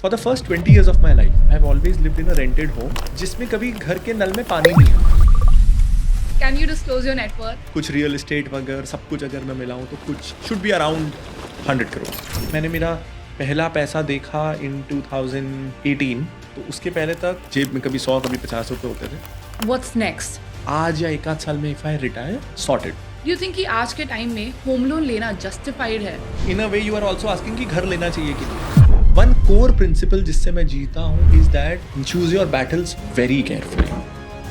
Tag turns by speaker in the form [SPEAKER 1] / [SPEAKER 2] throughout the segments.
[SPEAKER 1] For the first 20 years of my life, I have always lived in a rented home जिसमें कभी घर के नल में पानी नहीं आता।
[SPEAKER 2] Can you disclose your net worth?
[SPEAKER 1] कुछ रियल एस्टेट वगैरह सब कुछ अगर मैं मिलाऊं तो कुछ शुड बी अराउंड 100 करोड़। मैंने मेरा पहला पैसा देखा इन 2018, तो उसके पहले तक जेब में कभी 100 कभी 50 रुपए होते थे।
[SPEAKER 2] What's next?
[SPEAKER 1] आज या एक आध साल में if I retire sorted.
[SPEAKER 2] Do you think कि आज के टाइम में होम लोन लेना जस्टिफाइड है?
[SPEAKER 1] In a way you are also asking कि घर लेना चाहिए कि नहीं। वन कोर प्रिंसिपल जिससे मैं जीता हूँ is that choose your battles very carefully.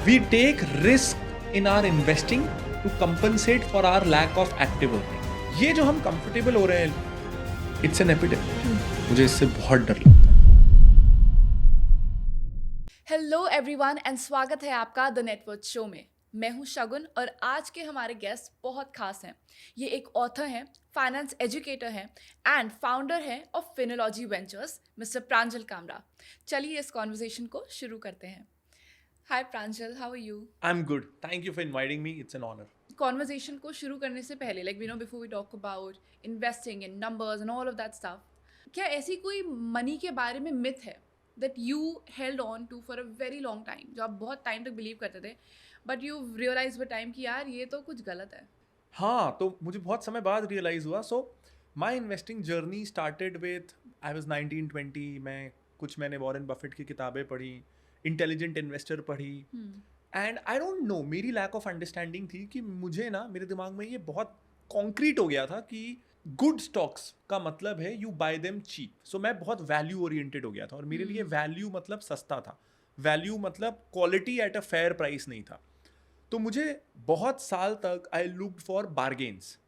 [SPEAKER 1] We take risk in our investing to compensate for our lack of active earning. ये जो हम कंफर्टेबल हो रहे हैं, इट्स एन एपिडेमिक। मुझे इससे बहुत डर लगता है।
[SPEAKER 2] हेलो एवरीवन एंड स्वागत है आपका द नेटवर्थ शो में। मैं हूं शगुन और आज के हमारे गेस्ट बहुत खास हैं। ये एक ऑथर हैं, फाइनेंस एजुकेटर हैं एंड फाउंडर हैं of Finology Ventures, mister Pranjal Kamra. चलिए इस कॉन्वर्सेशन को शुरू करते हैं। Hi Pranjal, how are you?
[SPEAKER 1] I am good, thank you for inviting me, it's an honour.
[SPEAKER 2] Conversation को शुरू करने से पहले before we talk about investing in numbers and all of that stuff, क्या ऐसी कोई मनी के बारे में मिथ है that you held on to for a very long time, जो आप बहुत टाइम तक बिलीव करते थे, but you realized with time कि यार ये तो कुछ गलत है?
[SPEAKER 1] हाँ, तो मुझे बहुत समय बाद रियलाइज हुआ। So my investing journey started with I was 19-20। मैंने वॉरेन बफेट की किताबें पढ़ी, इंटेलिजेंट इन्वेस्टर पढ़ी, एंड आई डोंट नो, मेरी लैक ऑफ अंडरस्टैंडिंग थी कि मुझे ना, मेरे दिमाग में ये बहुत कॉन्क्रीट हो गया था कि गुड स्टॉक्स का मतलब है यू बाय देम चीप। सो मैं बहुत वैल्यू ओरिएंटेड हो गया था और मेरे लिए वैल्यू मतलब सस्ता था, वैल्यू मतलब quality at a fair price नहीं था। तो मुझे बहुत साल तक I looked for bargains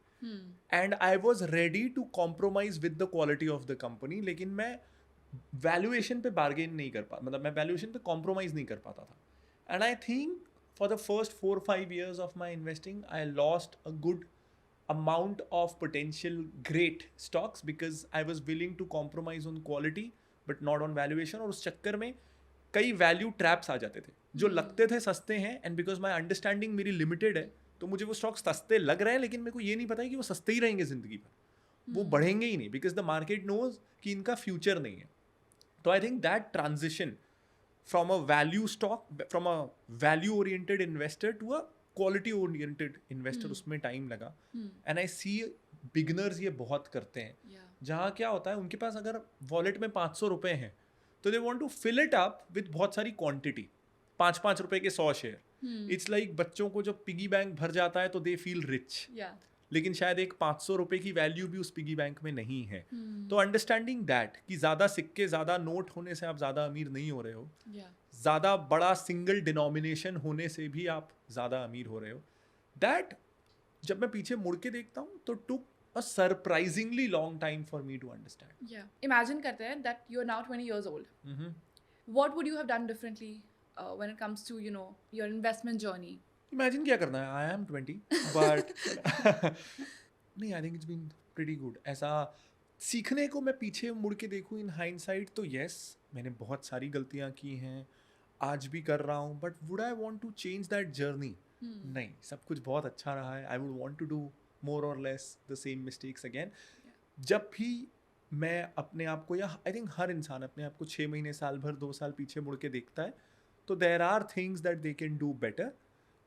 [SPEAKER 1] and I was ready to compromise with the quality of the company, लेकिन मैं वैल्यूएशन पे बार्गेन नहीं कर पाता, मतलब मैं वैल्यूएशन पे कॉम्प्रोमाइज नहीं कर पाता था। And I think for the first 4-5 years of my investing I lost a good amount of potential great stocks because I was willing to compromise on quality but not on valuation। और उस चक्कर में कई value traps आ जाते थे जो लगते थे सस्ते हैं, एंड बिकॉज माई अंडरस्टैंडिंग मेरी लिमिटेड है तो मुझे वो स्टॉक्स सस्ते लग रहे हैं, लेकिन मेरे को ये नहीं पता है कि वो सस्ते ही रहेंगे जिंदगी भर, वो बढ़ेंगे ही नहीं, बिकॉज द मार्केट नोज कि इनका फ्यूचर नहीं है। तो I think that transition from a value stock, from a value oriented investor to a quality oriented investor, उसमें टाइम लगा। एंड आई सी बिगनर्स ये बहुत करते हैं, जहाँ क्या होता है, उनके पास अगर वॉलेट में 500 रुपए हैं तो they want to fill it up with बहुत सारी क्वांटिटी, 5-5 रुपए के 100 शेयर। इट्स लाइक बच्चों को जब पिगी बैंक भर जाता है तो दे फील रिच, लेकिन शायद एक 500 रुपए की वैल्यू भी उस पिगी बैंक में नहीं है। तो अंडरस्टैंडिंग दैट कि ज़्यादा सिक्के, ज़्यादा नोट होने से आप ज़्यादा अमीर नहीं हो रहे हो, ज़्यादा बड़ा सिंगल डिनोमिनेशन होने से भी आप ज़्यादा अमीर हो रहे हो, दैट जब मैं पीछे मुड़ के देखता हूँ तो took a surprisingly long time for me to understand.
[SPEAKER 2] Imagine करते हैं that you are now 20 years old. What would you have done differently when it comes to your investment journey?
[SPEAKER 1] Imagine क्या करना है, आई एम 20 बट नहीं, I think it's been pretty good. ऐसा सीखने को मैं पीछे मुड़ के देखूँ इन हाइंडसाइट तो यस, मैंने बहुत सारी गलतियाँ की हैं, आज भी कर रहा हूँ, but would I want to change that journey? नहीं, सब कुछ बहुत अच्छा रहा है। I would want to do more or less the same mistakes again. जब भी मैं अपने आप को, या आई थिंक हर इंसान अपने आप को 6 महीने, साल भर, 2 साल पीछे मुड़ के देखता है, तो there are things that they can do better,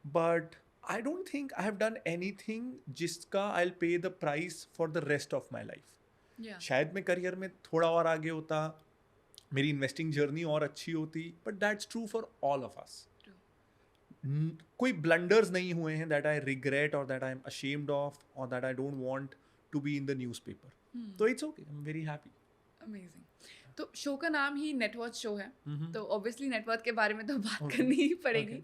[SPEAKER 1] but I don't think I have done anything जिसका I will pay the price for the rest of my life. शायद मैं करियर में थोड़ा और आगे होता, मेरी इन्वेस्टिंग जर्नी और अच्छी होती, but that's true for all of us. कोई ब्लंडर्स नहीं हुए हैं दैट आई रिग्रेट और that I am ashamed of और that I don't want to be in the newspaper. तो it's okay, I am very happy.
[SPEAKER 2] Amazing. तो show का नाम ही नेटवर्थ शो है, तो ऑब्वियसली नेटवर्थ के बारे में तो बात करनी ही पड़ेगी।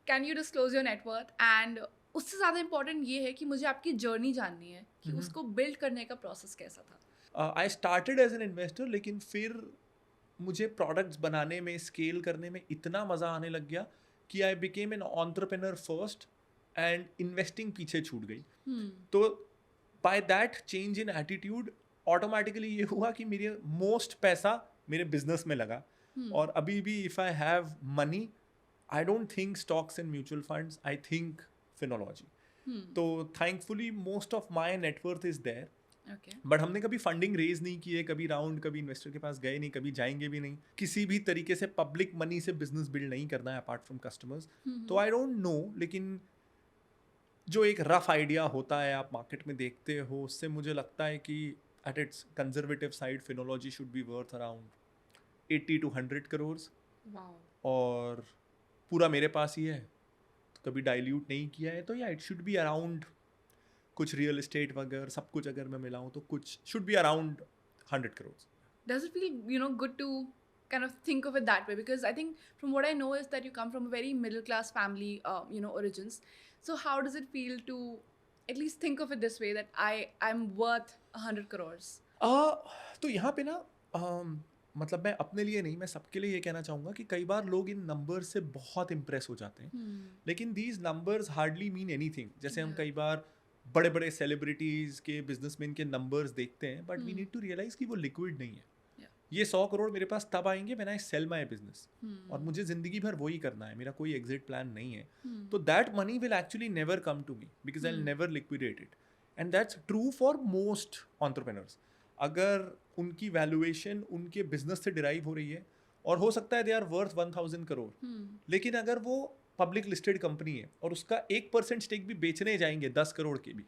[SPEAKER 2] Can you disclose your net worth? And उससे ज़्यादा इम्पोर्टेंट ये है कि मुझे आपकी जर्नी जाननी है कि उसको बिल्ड करने का प्रोसेस कैसा था।
[SPEAKER 1] I started as an investor, लेकिन फिर मुझे प्रोडक्ट्स बनाने में, स्केल करने में इतना मज़ा आने लग गया कि I became an entrepreneur first and investing पीछे छूट गई। तो by that change in attitude automatically ये हुआ कि मेरे मोस्ट पैसा मेरे बिजनेस में लगा। और अभी भी if I have money, I don't think stocks and mutual funds, I think Finology. तो thankfully most of my net worth is there
[SPEAKER 2] Okay.
[SPEAKER 1] But हमने कभी फंडिंग रेज नहीं की है, कभी राउंड, कभी इन्वेस्टर के पास गए नहीं, कभी जाएंगे भी नहीं. किसी भी तरीके से पब्लिक मनी से बिजनेस बिल्ड नहीं करना है अपार्ट फ्रॉम कस्टमर्स. तो आई डोंट नो, लेकिन जो एक रफ आइडिया होता है आप मार्केट में देखते हो, उससे मुझे लगता है कि at its conservative side Finology should be worth around 80 to 100 crores.
[SPEAKER 2] Wow.
[SPEAKER 1] और पूरा मेरे पास ही है, तो कभी डाइल्यूट नहीं किया है, तो या इट शुड बी अराउंड, कुछ रियल एस्टेट वगैरह सब कुछ अगर मैं मिलाऊं तो कुछ should be around 100 crores.
[SPEAKER 2] Does it feel, good to kind of think of it that way? Because I think from what I know is that you come from a very middle class family, origins. So how does it feel to at least think of it this way, that I'm worth 100 crores?
[SPEAKER 1] तो यहाँ पे ना मतलब मैं अपने लिए नहीं, मैं सबके लिए ये कहना चाहूँगा कि कई बार लोग इन नंबर्स से बहुत इम्प्रेस हो जाते हैं, लेकिन these numbers hardly mean anything. जैसे हम कई बार बड़े बड़े सेलिब्रिटीज़ के, बिजनेसमैन के नंबर्स देखते हैं, but we need to realise कि वो लिक्विड नहीं है. ये 100 crore मेरे पास तब आएंगे when I sell my business, और मुझे जिंदगी भर वही करना है, मेरा कोई एग्जिट प्लान नहीं है. तो that money will actually never come to me because I will never liquidate it. And that's true for most entrepreneurs. अगर उनकी वैल्यूएशन उनके बिजनेस से डिराइव हो रही है, और हो सकता है दे आर वर्थ 1000 crore, लेकिन अगर वो पब्लिक लिस्टेड कंपनी है और उसका 1% स्टेक भी बेचने जाएंगे 10 crore के भी,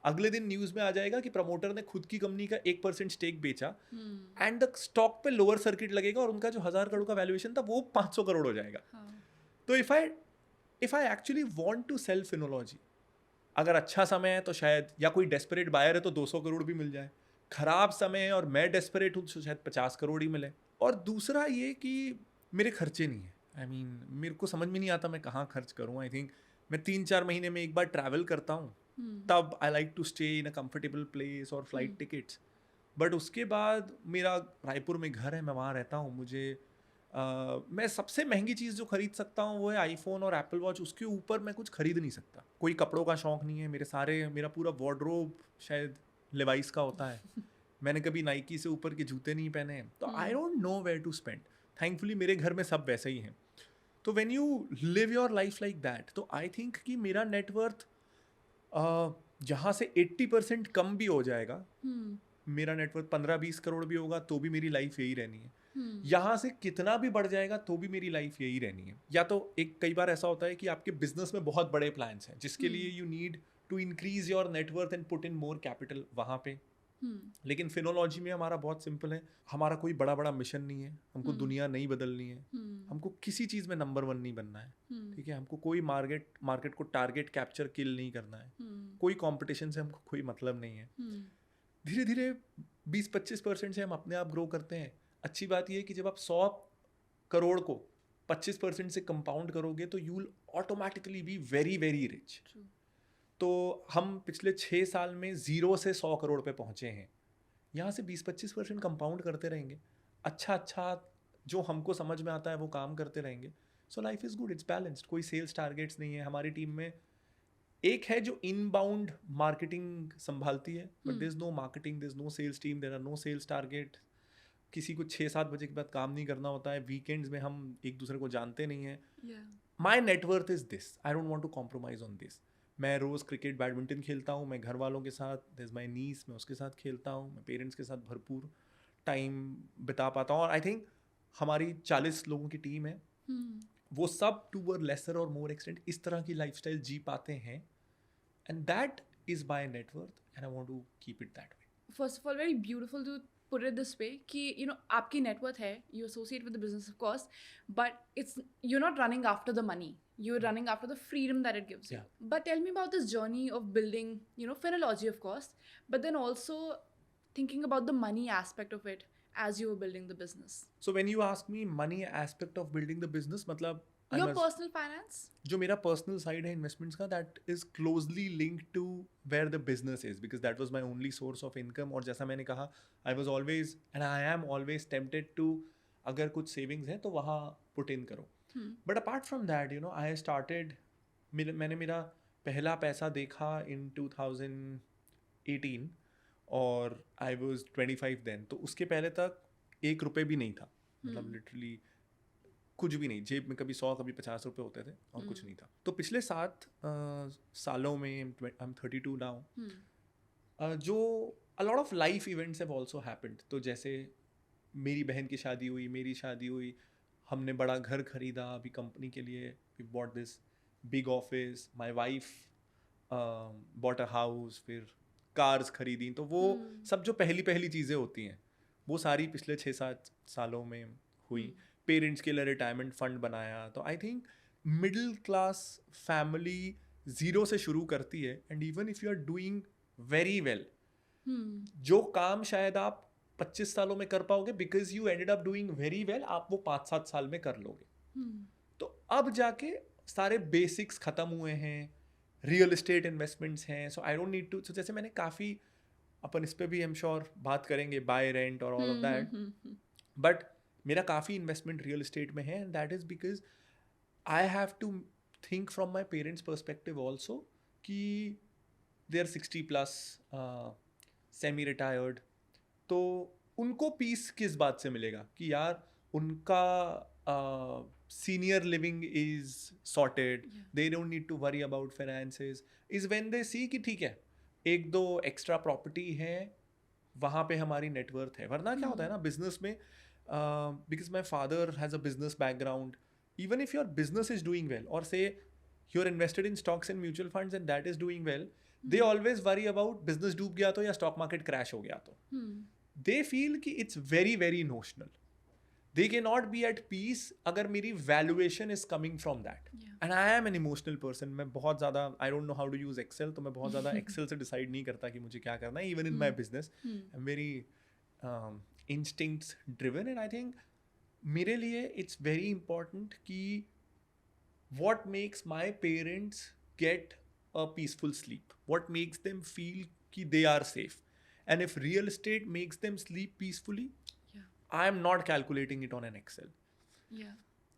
[SPEAKER 1] अगले दिन न्यूज में आ जाएगा कि प्रमोटर ने खुद की कंपनी का 1% स्टेक बेचा, एंड द स्टॉक पे लोअर सर्किट लगेगा, और उनका जो 1000 crore का वैल्यूएशन था वो 500 crore हो जाएगा. तो if I actually want to sell Finology, अगर अच्छा समय है तो शायद, या कोई डेस्परेट बायर है तो 200 crore भी मिल जाए. खराब समय है और मैं डेस्परेट हूँ तो शायद 50 crore ही मिले. और दूसरा ये कि मेरे खर्चे नहीं है. आई मीन मेरे को समझ में नहीं आता मैं कहाँ खर्च करूँ. आई थिंक मैं 3-4 महीने में एक बार ट्रैवल करता हूँ, तब I like to stay in a comfortable place और फ्लाइट टिकट्स. बट उसके बाद मेरा रायपुर में घर है, मैं वहाँ रहता हूँ. मुझे मैं सबसे महंगी चीज़ जो खरीद सकता हूँ वो है आईफोन और एप्पल वॉच. उसके ऊपर मैं कुछ खरीद नहीं सकता. कोई कपड़ों का शौक नहीं है. मेरा पूरा वार्डरोब शायद लेवाइस का होता है. मैंने कभी नाइकी से ऊपर के जूते नहीं पहने हैं. तो I don't know where to spend. Thankfully मेरे घर में सब वैसे ही हैं. तो when you live your life like that, तो आई थिंक कि मेरा नेटवर्थ जहाँ से 80% कम भी हो जाएगा, मेरा नेटवर्थ 15-20 crore भी होगा तो भी मेरी लाइफ यही रहनी है. यहाँ से कितना भी बढ़ जाएगा तो भी मेरी लाइफ यही रहनी है. या तो एक कई बार ऐसा होता है कि आपके बिजनेस में बहुत बड़े प्लान्स हैं जिसके लिए you need to increase your net worth and put in more capital वहाँ पे. लेकिन फिनोलॉजी में हमारा बहुत सिंपल है. हमारा कोई बड़ा बड़ा मिशन नहीं है. हमको दुनिया नहीं बदलनी है. हमको किसी चीज़ में नंबर 1 नहीं बनना है. ठीक है. हमको कोई मार्केट को टारगेट कैप्चर किल नहीं करना है. कोई कंपटीशन से हमको कोई मतलब नहीं है. धीरे धीरे 20-25% से हम अपने आप ग्रो करते हैं. अच्छी बात यह है कि जब आप 100 crore को 25% से कंपाउंड करोगे तो you will automatically be very very rich. तो हम पिछले 6 साल में 0 से 100 crore पे पहुँचे हैं. यहाँ से 20-25% कंपाउंड करते रहेंगे. अच्छा जो हमको समझ में आता है वो काम करते रहेंगे. So life is good, it's balanced. कोई सेल्स टारगेट्स नहीं है. हमारी टीम में एक है जो इनबाउंड मार्केटिंग संभालती है, but there is no marketing, there is no sales team, there are no sales target. किसी को 6-7 बजे के बाद काम नहीं करना होता है. वीकेंड्स में हम एक दूसरे को जानते नहीं हैं. My net worth is this. I don't want to compromise on this. मैं रोज़ क्रिकेट बैडमिंटन खेलता हूँ. मैं घर वालों के साथ, देयर इज माई नीस, मैं उसके साथ खेलता हूँ. मैं पेरेंट्स के साथ भरपूर टाइम बिता पाता हूँ. और आई थिंक हमारी 40 लोगों की टीम है. वो सब टू अ लेसर और मोर एक्सटेंट इस तरह की लाइफस्टाइल जी पाते हैं. And that is my net worth and I want to keep it that way.
[SPEAKER 2] First of all very beautiful to put it this way कि आपकी नेटवर्थ है, you associate with the business of course, but you're not running after the money, you're running after the freedom that it gives you. But tell me about this journey of building Finology of course, but then also thinking about the money aspect of it as you were building the business.
[SPEAKER 1] So when you ask me money aspect of building the business, मतलब
[SPEAKER 2] your personal finance,
[SPEAKER 1] जो मेरा personal side है investments का, that is closely linked to where the business is, because that was my only source of income. और जैसा मैंने कहा, I was always and I am always tempted to, अगर कुछ सेविंग्स हैं तो वहाँ पुट इन करो. But apart from that I started, मैंने मेरा पहला पैसा देखा इन 2018 और आई वाज 25 देन. तो उसके पहले तक 1 रुपये भी नहीं था. मतलब लिटरली कुछ भी नहीं. जेब में कभी 100 कभी 50 रुपये होते थे और कुछ नहीं था. तो पिछले 7 सालों में, आई एम 32 नाउ, जो a lot of life events have also happened. तो जैसे मेरी बहन की शादी हुई, मेरी शादी हुई, हमने बड़ा घर खरीदा अभी कंपनी के लिए, we bought this big office, my wife bought a house, फिर कार्स खरीदी, तो वो सब जो पहली पहली चीज़ें होती हैं वो सारी पिछले 6-7 सालों में हुई. पेरेंट्स के लिए रिटायरमेंट फंड बनाया. तो I think middle class family zero से शुरू करती है, and even if you are doing very well, जो काम शायद आप 25 सालों में कर पाओगे because you ended up doing very well, आप वो 5-7 साल में कर लोगे. तो अब जाके सारे बेसिक्स खत्म हुए हैं, रियल एस्टेट इन्वेस्टमेंट्स हैं, सो आई डोंट नीड टू. सो जैसे मैंने काफ़ी, अपन इस पे भी आई एम श्योर बात करेंगे, बाय रेंट और ऑल ऑफ दैट, बट मेरा काफ़ी इन्वेस्टमेंट रियल एस्टेट में है, and that is because I have to think from my parents perspective also कि दे आर 60+ सेमी रिटायर्ड, तो उनको पीस किस बात से मिलेगा कि यार उनका senior living is sorted, they don't need to worry about finances, is when they see कि ठीक है एक दो एक्स्ट्रा प्रॉपर्टी है, वहाँ पे हमारी नेटवर्थ है. वरना क्या होता है ना बिजनेस में, because my father has a business background, even if your business is doing well, or say you're invested in stocks and mutual funds and that is doing well, they always worry about business डूब गया तो या stock market crash हो गया तो. They feel कि it's very very notional. They cannot be at peace अगर मेरी valuation is coming from that. And I am an emotional person. मैं बहुत ज़्यादा, I don't know how to use Excel, तो मैं बहुत ज़्यादा Excel से decide नहीं करता कि मुझे क्या करना है. Even in my business, I'm very instincts driven, and I think मेरे लिए इट्स वेरी इंपॉर्टेंट कि what makes my parents get a peaceful sleep, what makes them feel कि they are safe, and if real estate makes them sleep peacefully, I am not calculating it on an Excel.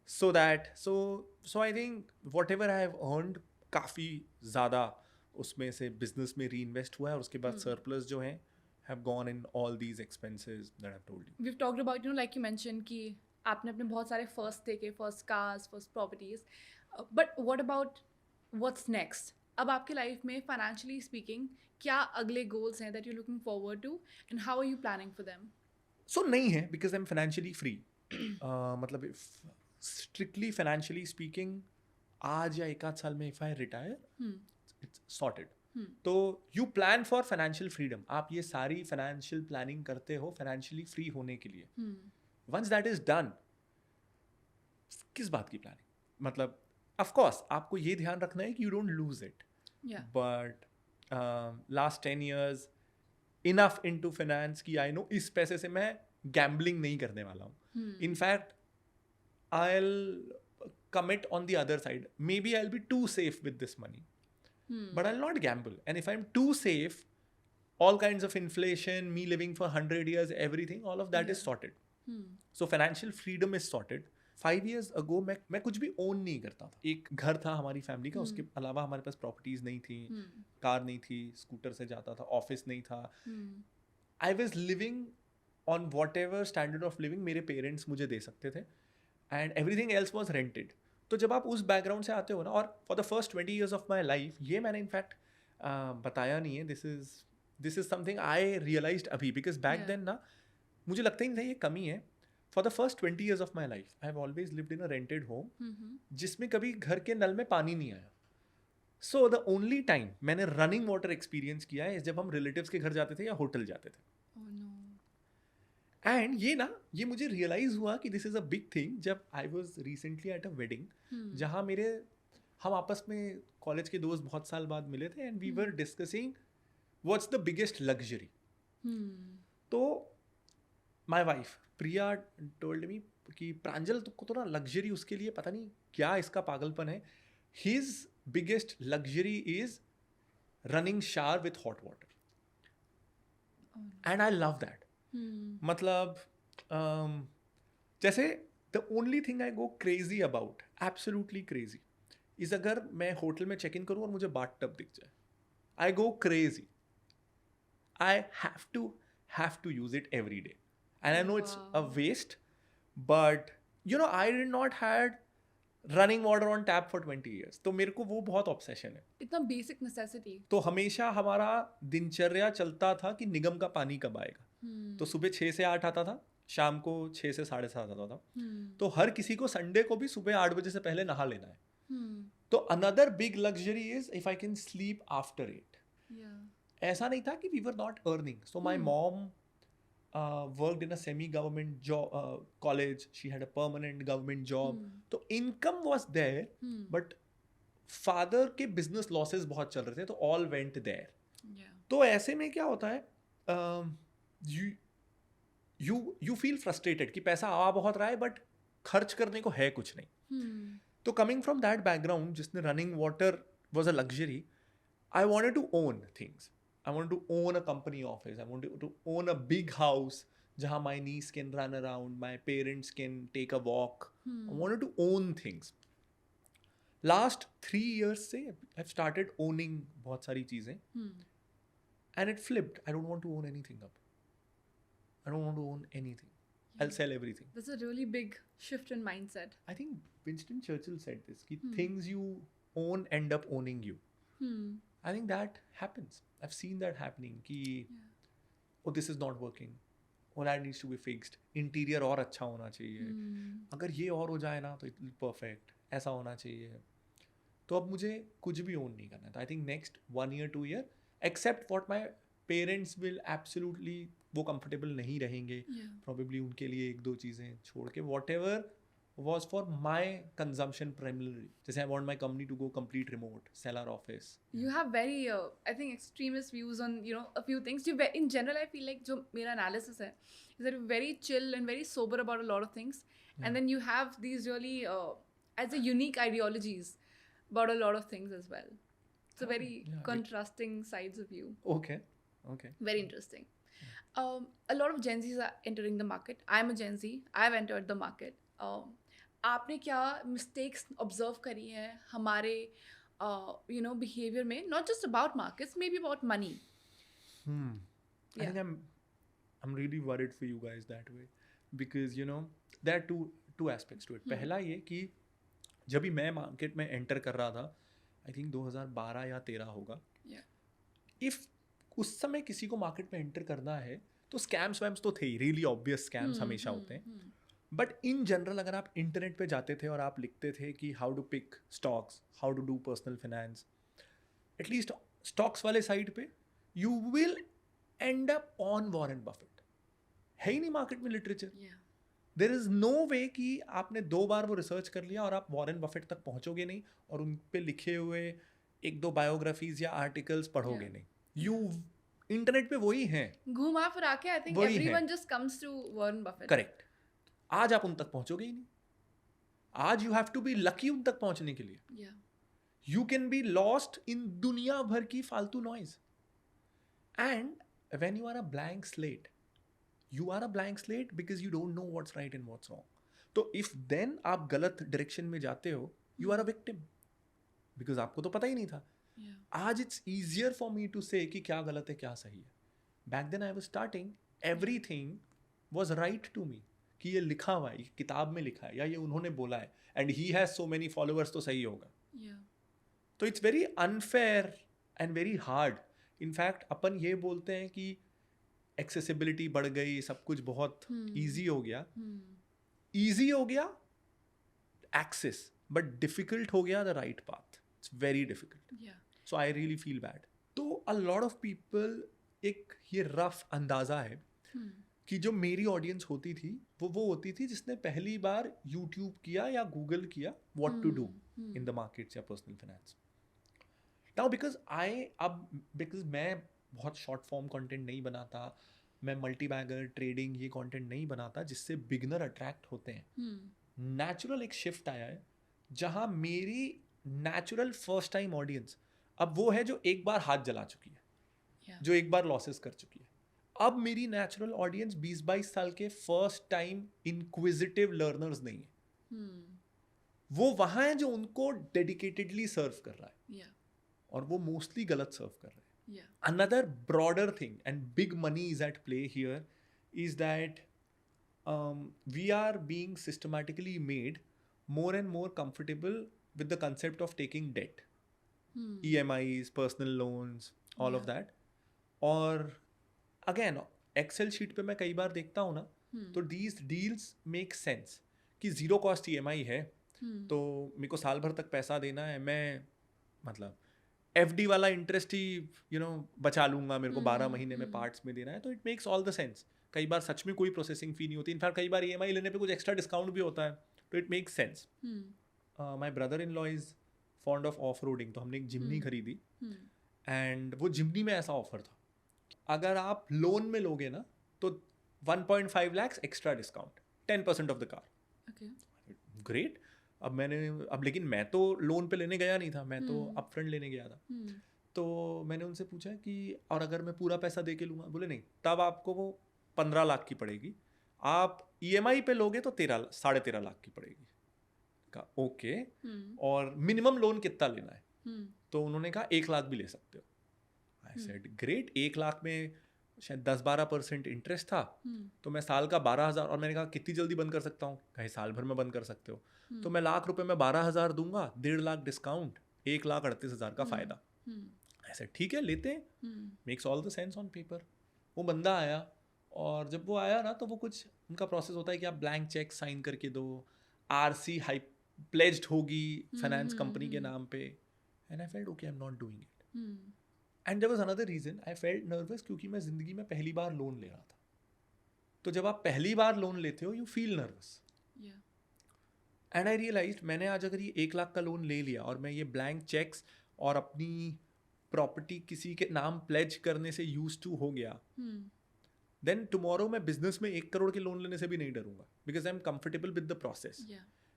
[SPEAKER 1] So that so I think whatever I have earned, काफ़ी ज़्यादा उसमें से business में री invest हुआ है, और उसके बाद सरप्लस जो हैं have gone in all these expenses that I've told you.
[SPEAKER 2] We've talked about, like you mentioned कि आपने अपने बहुत सारे फर्स्ट देखे, first cars, first properties, but what about what's next? अब आपके लाइफ में फाइनेंशियली स्पीकिंग क्या अगले गोल्स हैं that you looking forward to, and how are you planning for them?
[SPEAKER 1] So नहीं है, because I am financially free. मतलब strictly financially speaking, आज या 1-8 साल में if I retire, it's sorted. तो you plan for financial freedom. आप ये सारी फाइनेंशियल प्लानिंग करते हो फाइनेंशियली फ्री होने के लिए. वंस दैट इज डन, किस बात की प्लानिंग? मतलब ऑफ कोर्स आपको ये ध्यान रखना है कि you don't lose it, but last 10 years enough into finance कि आई नो इस पैसे से मैं गैम्बलिंग नहीं करने वाला हूँ. In fact I will commit on the other side, maybe I will be too safe with this money, but I'll not gamble. And if I'm too safe, all kinds of inflation, me living for 100 years, everything, all of that is sorted. So financial freedom is sorted. 5 years ago मैं कुछ भी own नहीं करता था. एक घर था हमारी फैमिली का, उसके अलावा हमारे पास प्रॉपर्टीज नहीं थी, कार नहीं थी, स्कूटर से जाता था, ऑफिस नहीं था. I was living on whatever standard of living मेरे पेरेंट्स मुझे दे सकते थे, and everything else was rented. तो जब आप उस बैकग्राउंड से आते हो ना, और for the first 20 years of my life, ये मैंने इनफैक्ट बताया नहीं है, this is something I realised अभी, बिकॉज बैक देन ना मुझे लगता ही नहीं था ये कमी है. For the first 20 years of my life I have always lived in a rented home जिसमें कभी घर के नल में पानी नहीं आया. सो द ओनली टाइम मैंने रनिंग वाटर एक्सपीरियंस किया है जब हम रिलेटिव्स के घर जाते थे या होटल जाते थे. एंड ये मुझे रियलाइज हुआ कि this is a big thing जब I was recently at a wedding, जहाँ हम आपस में कॉलेज के दोस्त बहुत साल बाद मिले थे, and we were discussing what's the biggest luxury. तो my wife Priya told me कि प्रांजल तुमको तो ना लग्जरी, उसके लिए पता नहीं क्या इसका पागलपन है. His biggest luxury is running shower with hot water, and I love that. मतलब जैसे the only thing I go crazy about, absolutely crazy, is अगर मैं होटल में चेक इन करूँ और मुझे बाथ टब दिख जाए, I go crazy. I have to use it every day, and I know it's a waste, but you know I did not had running water on tap for 20 years. तो मेरे को वो बहुत obsession है.
[SPEAKER 2] इतना basic necessity.
[SPEAKER 1] तो हमेशा हमारा दिनचर्या चलता था कि निगम का पानी कब आएगा. तो सुबह 6 से 8 आता था, शाम को 6 से 7:30 आता था. तो हर किसी को संडे को भी सुबह 8 बजे से पहले नहा लेना है. तो another big luxury is if I can sleep after 8. ऐसा नहीं था कि we were not earning. So my mom worked in a semi-government job college. She had a permanent government job. तो income was there, but father के business losses बहुत चल रहे थे, तो all went there. तो ऐसे में क्या होता है, you feel frustrated कि पैसा आ बहुत रहा है but खर्च करने को है कुछ नहीं. तो coming from that background, जिसने running water was a luxury, I wanted to own things. I wanted to own a company office. I wanted to own a big house जहाँ my niece can run around, my parents can take a walk. I wanted to own things. Last 3 years से I've started owning बहुत सारी चीज़ें. And it flipped. I don't want to own anything up. I don't want to own anything. I'll sell everything.
[SPEAKER 2] That's a really big shift in mindset.
[SPEAKER 1] I think Winston Churchill said this, कि things you own end up owning you. I think that happens. I've seen that happening कि oh this is not working, oh that needs to be fixed, interior और अच्छा होना चाहिए, अगर ये और हो जाए ना तो it will be perfect, ऐसा होना चाहिए. तो अब मुझे कुछ भी own नहीं करना था. I think next 1 year 2 year, except what my parents will absolutely वो comfortable नहीं रहेंगे, probably उनके लिए 1-2 चीज़ें छोड़ के whatever was for my consumption primarily. Just I want my company to go complete remote, sell our office.
[SPEAKER 2] You have very, I think, extremist views on, a few things. In general, I feel like जो मेरा analysis है, is that you're very chill and very sober about a lot of things. And then you have these really, as a unique ideologies about a lot of things as well. So very contrasting sides of you.
[SPEAKER 1] Okay.
[SPEAKER 2] Very interesting. A lot of Gen Zs are entering the market. I'm a Gen Z. I've entered the market. आपने क्या mistakes observe करी है हमारे behaviour में, not just about markets, may be about money?
[SPEAKER 1] I think I'm really worried for you guys that way because there are two aspects to it. पहला ये कि जब भी मैं मार्केट में एंटर कर रहा था, आई थिंक 2012 या 13 होगा. इफ उस समय किसी को मार्केट में एंटर करना है तो स्कैम्स वैम्स तो थे ही, रियली ऑब्वियस स्कैम्स हमेशा होते हैं. बट इन जनरल अगर आप इंटरनेट पे जाते थे और आप लिखते थे कि how to pick stocks, how to do personal finance, at least stocks वाले साइट पे you will end up on Warren Buffett. है ही नहीं मार्केट में literature. There is no way कि आपने 2 बार वो रिसर्च कर लिया और आप वॉरेन बफेट तक पहुंचोगे नहीं और उन पे लिखे हुए 1-2 बायोग्राफीज या आर्टिकल्स पढ़ोगे नहीं. यू इंटरनेट पे वही हैं,
[SPEAKER 2] घुमा फिरा के. I think everyone just comes to Warren Buffett.
[SPEAKER 1] Correct. आज आप उन तक पहुंचोगे ही नहीं. आज you have to be lucky उन तक पहुंचने के लिए. You can be lost in दुनिया भर की फालतू noise. And when you are a blank slate, you are a blank slate because you don't know what's right and what's wrong. तो इफ देन आप गलत डायरेक्शन में जाते हो, you are a victim because आपको तो पता ही नहीं था. आज it's easier for me to say कि क्या गलत है क्या सही है. Back then I was starting, everything was right to me कि ये लिखा हुआ है, ये किताब में लिखा है, या ये उन्होंने बोला है, and he has so many followers तो सही होगा. तो it's very unfair and very hard. In fact अपन ये बोलते हैं कि एक्सेसिबिलिटी बढ़ गई, सब कुछ बहुत ईजी हो गया. ईजी हो गया एक्सेस, बट डिफिकल्ट हो गया the right path. It's very difficult. So I really feel bad. तो अ लॉट ऑफ पीपल, एक ये रफ अंदाज़ा है कि जो मेरी ऑडियंस होती थी वो होती थी जिसने पहली बार यूट्यूब किया या गूगल किया what to do in the markets या पर्सनल फाइनेंस. नाउ बिकॉज मैं बहुत शॉर्ट फॉर्म कंटेंट नहीं बनाता, मैं मल्टी बैगर ट्रेडिंग ये कंटेंट नहीं बनाता जिससे बिगनर अट्रैक्ट होते हैं. नेचुरल एक शिफ्ट आया है जहाँ मेरी नेचुरल फर्स्ट टाइम ऑडियंस अब वो है जो एक बार हाथ जला चुकी है, जो एक बार लॉसेस कर चुकी है. अब मेरी नेचुरल ऑडियंस 20-22 साल के फर्स्ट टाइम इंक्विजिटिव लर्नर्स नहीं है. वो वहाँ है जो उनको डेडिकेटेडली सर्व कर रहा है, और वो मोस्टली गलत सर्व कर रहे हैं. Another broader thing and big money is at play here is that we are being systematically made more and more comfortable with the concept of taking debt. EMIs, personal loans, all of that. और again Excel sheet पे मैं कई बार देखता हूँ ना, तो these deals make sense कि zero cost EMI है, तो मेरे को साल भर तक पैसा देना है, मैं मतलब FD वाला इंटरेस्ट ही बचा लूंगा, मेरे को 12 महीने में पार्ट्स में देना है, तो it makes all the sense. कई बार सच में कोई प्रोसेसिंग फी नहीं होती, इनफैक्ट कई बार EMI लेने पे कुछ एक्स्ट्रा डिस्काउंट भी होता है, तो it makes sense. My brother in law is fond of off roading, तो हमने एक जिम्नी खरीदी, एंड वो जिम्नी में ऐसा ऑफर था, अगर आप लोन में लोगे ना तो 1.5 lakhs extra discount, 10% of the car. Great. अब लेकिन मैं तो लोन पे लेने गया नहीं था, मैं तो अपफ्रंट लेने गया था. तो मैंने उनसे पूछा कि और अगर मैं पूरा पैसा दे के लूँगा, बोले नहीं, तब आपको वो 15 लाख की पड़ेगी, आप EMI पे लोगे तो 13.5 लाख की पड़ेगी. कहा ओके, और मिनिमम लोन कितना लेना है? तो उन्होंने कहा 1 लाख भी ले सकते हो. I said great. 1 लाख में शायद 10-12% इंटरेस्ट था, तो मैं साल का 12,000, और मैंने कहा कितनी जल्दी बंद कर सकता हूँ? कहे साल भर में बंद कर सकते हो. तो मैं लाख रुपए में 12,000 दूंगा, 1.5 लाख डिस्काउंट, 1,38,000 का फायदा. ऐसे ठीक है, लेते हैं, makes all the sense on paper. वो बंदा आया, और जब वो आया ना, तो वो कुछ उनका प्रोसेस होता है कि आप ब्लैंक चेक साइन करके दो, RC हाई प्लेज्ड होगी फाइनेंस कंपनी के नाम पे, and I felt okay, I am not doing it. And there was another reason, I felt nervous, क्योंकि मैं जिंदगी में पहली बार लोन ले रहा था. तो जब आप पहली बार लोन लेते हो, you feel nervous. And I realised, मैंने आज अगर ये 1 लाख का लोन ले लिया और मैं ये ब्लैंक चेक्स और अपनी प्रॉपर्टी किसी के नाम प्लेज करने से यूज टू हो गया, देन टुमारो मैं बिजनेस में 1 करोड़ के लोन लेने से भी नहीं डरूंगा, because I am comfortable with the process,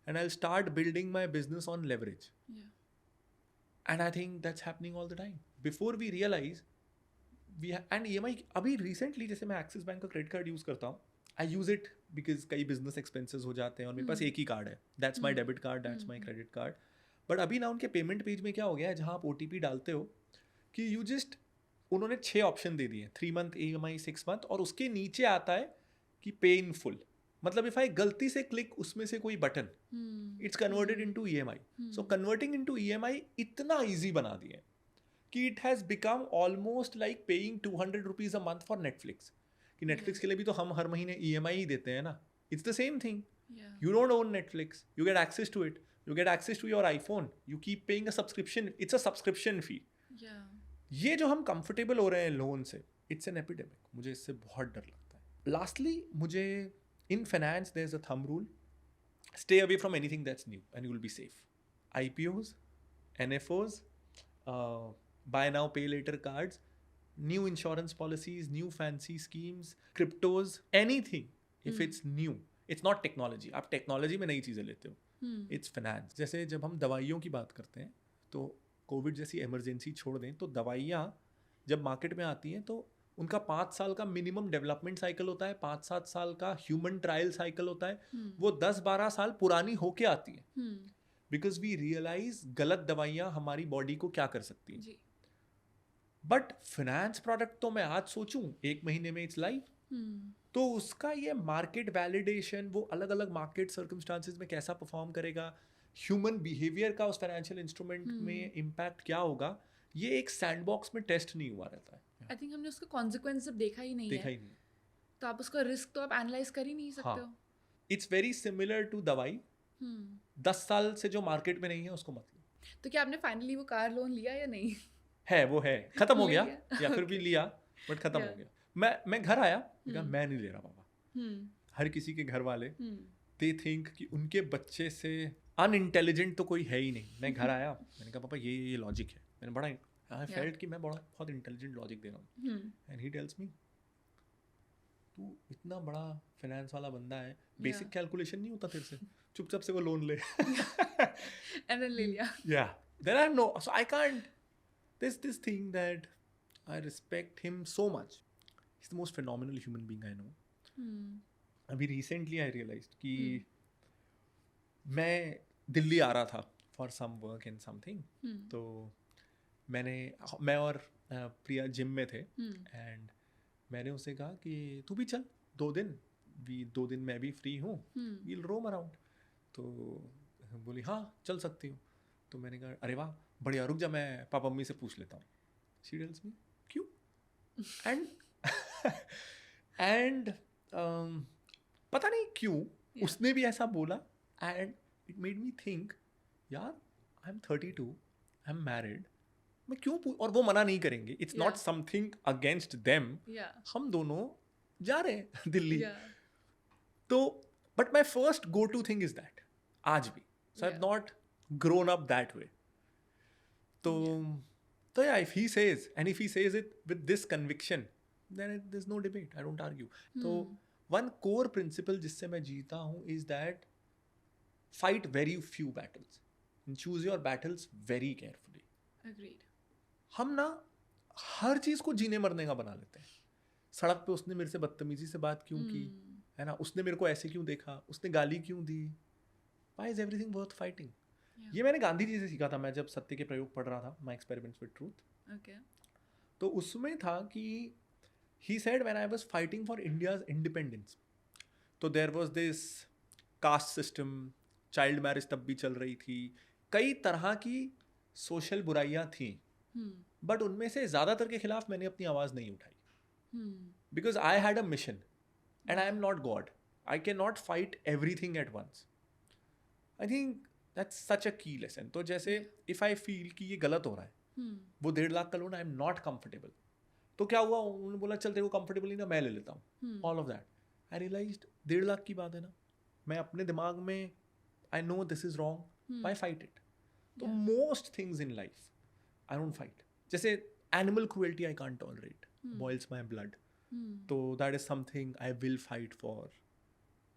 [SPEAKER 1] and I will start building my business on leverage. And I think that's happening all the time. Before we realise and EMI अभी recently, जैसे मैं Axis Bank का credit card use करता हूँ, I use it because कई business expenses हो जाते हैं, और मेरे पास एक ही कार्ड है, that's my debit card, that's my credit card. But अभी ना उनके पेमेंट पेज में क्या हो गया है, जहाँ आप OTP डालते हो कि यू जस्ट, उन्होंने 6 ऑप्शन दे दिए, 3 month EMI, 6 month, और उसके नीचे आता है कि पे इन फुल. मतलब इफ आई गलती से क्लिक उसमें से कोई button, it's converted into EMI. So converting into EMI इतना ईजी बना दिया कि it has become almost like paying 200 rupees a month for Netflix. कि नेटफ्लिक्स के लिए भी तो हम हर महीने EMI ही देते हैं ना. It's the same thing. You don't own Netflix, you get access to it, you get access to your iPhone, you keep paying a subscription, it's a subscription fee. ये जो हम कंफर्टेबल हो रहे हैं लोन से, इट्स एन एपिडेमिक. मुझे इससे बहुत डर लगता है. लास्टली, मुझे in finance there is a thumb rule, stay away from anything that's new and you will be safe. IPOs, NFOs, buy now pay later cards, new insurance policies, new fancy schemes, cryptos, anything. If it's new, it's not technology. आप technology में नई चीज़ें लेते हो, it's finance. जैसे जब हम दवाइयों की बात करते हैं, तो कोविड जैसी इमरजेंसी छोड़ दें, तो दवाइयाँ जब मार्केट में आती हैं, तो उनका 5 साल का मिनिमम डेवलपमेंट साइकिल होता है, 5-7 साल का ह्यूमन ट्रायल साइकिल होता है. वो 10-12 साल पुरानी होके आती हैं, बिकॉज वी रियलाइज गलत दवाइयाँ हमारी बॉडी को क्या कर सकती हैं. बट फाइनेंस प्रोडक्ट तो मैं आज सोचूं 1 महीने में इट्स लाइव, तो उसका ये मार्केट वैलिडेशन, वो अलग अलग मार्केट सर्कमस्टांसेस में कैसा परफॉर्म करेगा, ह्यूमन बिहेवियर का उस फाइनेंशियल इंस्ट्रूमेंट में इम्पैक्ट क्या होगा, ये एक सैंडबॉक्स में टेस्ट नहीं हुआ रहता है.
[SPEAKER 2] आई थिंक हमने उसका कॉन्सिक्वेंस जब देखा ही नहीं है, तो आप उसका रिस्क तो आप एनालाइज कर ही नहीं सकते हो.
[SPEAKER 1] इट्स वेरी सिमिलर टू दवाई. 10 साल से जो मार्केट में नहीं है उसको मत लो.
[SPEAKER 2] तो क्या आपने फाइनली वो कार लोन लिया या नहीं?
[SPEAKER 1] है, वो है, खत्म हो गया, या फिर भी लिया बट खत्म हो गया. मैं घर आया, मैं नहीं ले रहा बाबा. हर किसी के घर वाले दे थिंक कि उनके बच्चे से अनइंटेलिजेंट तो कोई है ही नहीं. मैं घर आया, मैंने कहा पापा ये लॉजिक है. मैंने बड़ा आई फेल्ट कि मैं बहुत इंटेलिजेंट लॉजिक दे रहा हूँ. एंड ही टेल्स मी, तू इतना बड़ा फाइनेंस वाला बंदा है, बेसिक कैलकुलेशन नहीं होता तेरे से, चुपचाप से वो लोन ले.
[SPEAKER 2] एंड देन ले लिया. या
[SPEAKER 1] then I know, so I can't. There's this thing that I respect him so much. He's the most phenomenal human being I know. अभी recently I realized कि मैं दिल्ली आ रहा था for some work and something. तो मैं और प्रिया gym में थे, and मैंने उससे कहा कि तू भी चल 2 दिन, 2 दिन मैं भी फ्री हूँ, we'll roam around. तो बोली हाँ चल सकती हूँ. तो मैंने कहा अरे वाह बढ़िया, रुक जा मैं पापा मम्मी से पूछ लेता हूँ. शी टेल्स मी क्यों? एंड एंड पता नहीं क्यों उसने भी ऐसा बोला. And it made me think यार I am 32, I am married, मैं क्यों और वो मना नहीं करेंगे. It's not something against them. हम दोनों जा रहे हैं दिल्ली. तो but my first go to thing is that आज भी. So I have not grown up that way. तो yeah, if he says and if he says it with this conviction, then there's no debate. I don't argue. So one core principle जिससे मैं जीता हूँ is that fight very few battles and choose your battles very carefully.
[SPEAKER 2] Agreed.
[SPEAKER 1] हम ना हर चीज को जीने मरने का बना लेते हैं. सड़क पे उसने मेरे से बदतमीजी से बात क्यों की, है ना, उसने मेरे को ऐसे क्यों देखा, उसने गाली क्यों दी. Why is everything worth fighting? ये मैंने गांधी जी से सीखा था. मैं जब सत्य के प्रयोग पढ़ रहा था, माई एक्सपेरिमेंट्स विद ट्रूथ, तो उसमें था कि he said when I was fighting for India's independence, तो there was this caste system, child marriage तब भी चल रही थी, कई तरह की सोशल बुराइयां थी, बट उनमें से ज़्यादातर के खिलाफ मैंने अपनी आवाज़ नहीं उठाई. Because I had a mission and I am not God. I can not fight everything at once. I think that's such a key lesson. तो जैसे if I feel कि ये गलत हो रहा है, वो 1.5 लाख का loan, I am not comfortable, तो क्या हुआ, उन्होंने बोला चल तेरे को कंफर्टेबल नहीं ना, मैं ले लेता हूँ. All of that I realized 1.5 lakh की बात है ना, मैं अपने दिमाग में I know this is wrong, why fight it. तो most things in life I don't fight. जैसे animal cruelty I can't tolerate, boils my blood, तो that is something I will fight for,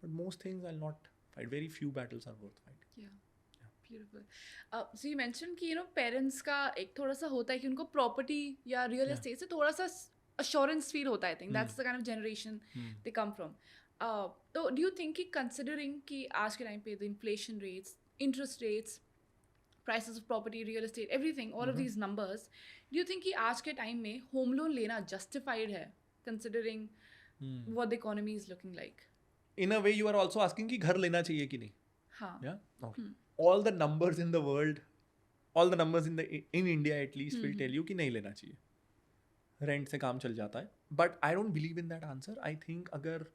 [SPEAKER 1] but most things I not fight. Very few battles are worth fighting.
[SPEAKER 2] Beautiful. So you mentioned कि parents का एक थोड़ा सा होता है कि उनको प्रॉपर्टी या रियल एस्टेट से थोड़ा सा assurance फील होता है. I think that's the kind of generation they come from. तो डू यू थिंक कि कंसिडरिंग कि आज के टाइम पे the inflation rates, interest rates, prices of property, real estate, everything, all of these numbers, do you think कि आज के time में होम लोन लेना जस्टिफाइड है considering what the economy is looking like?
[SPEAKER 1] In a way you are also asking कि घर लेना चाहिए कि नहीं.
[SPEAKER 2] हाँ.
[SPEAKER 1] Yeah? Okay. All the numbers in the world, all the numbers in India at least will tell you कि नहीं लेना चाहिए. रेंट से काम चल जाता है. But I don't believe in that answer. I think अगर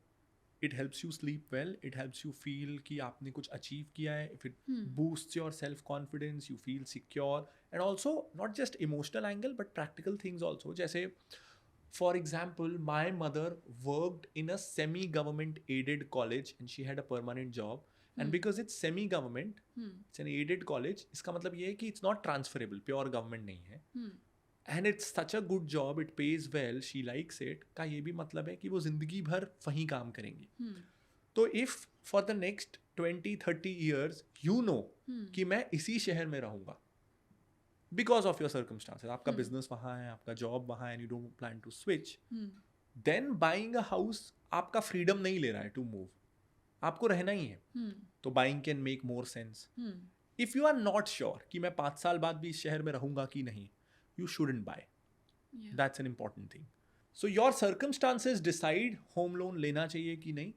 [SPEAKER 1] it helps you sleep well, it helps you feel कि आपने कुछ achieve किया है, if it boosts your self confidence, you feel secure, and also not just emotional angle but practical things also. जैसे for example, my mother worked in a semi-government aided college and she had a permanent job. And because it's semi-government, it's an aided college, इसका मतलब ये है कि it's not transferable, pure government नहीं है. And it's such a good job, it pays well, she likes it. का ये भी मतलब है कि वो जिंदगी भर वहीं काम करेंगी. तो if for the next 20-30 years you know कि मैं इसी शहर में रहूँगा because of your circumstances, आपका business वहाँ है, आपका job वहाँ है, and you don't plan to switch, then buying a house आपका freedom नहीं ले रहा है to move, आपको रहना ही है. तो buying can make more sense. If you are not sure कि मैं 5 साल बाद भी इस शहर में रहूंगा कि नहीं, you shouldn't buy. That's an important thing. So your circumstances decide home loan लेना चाहिए कि नहीं.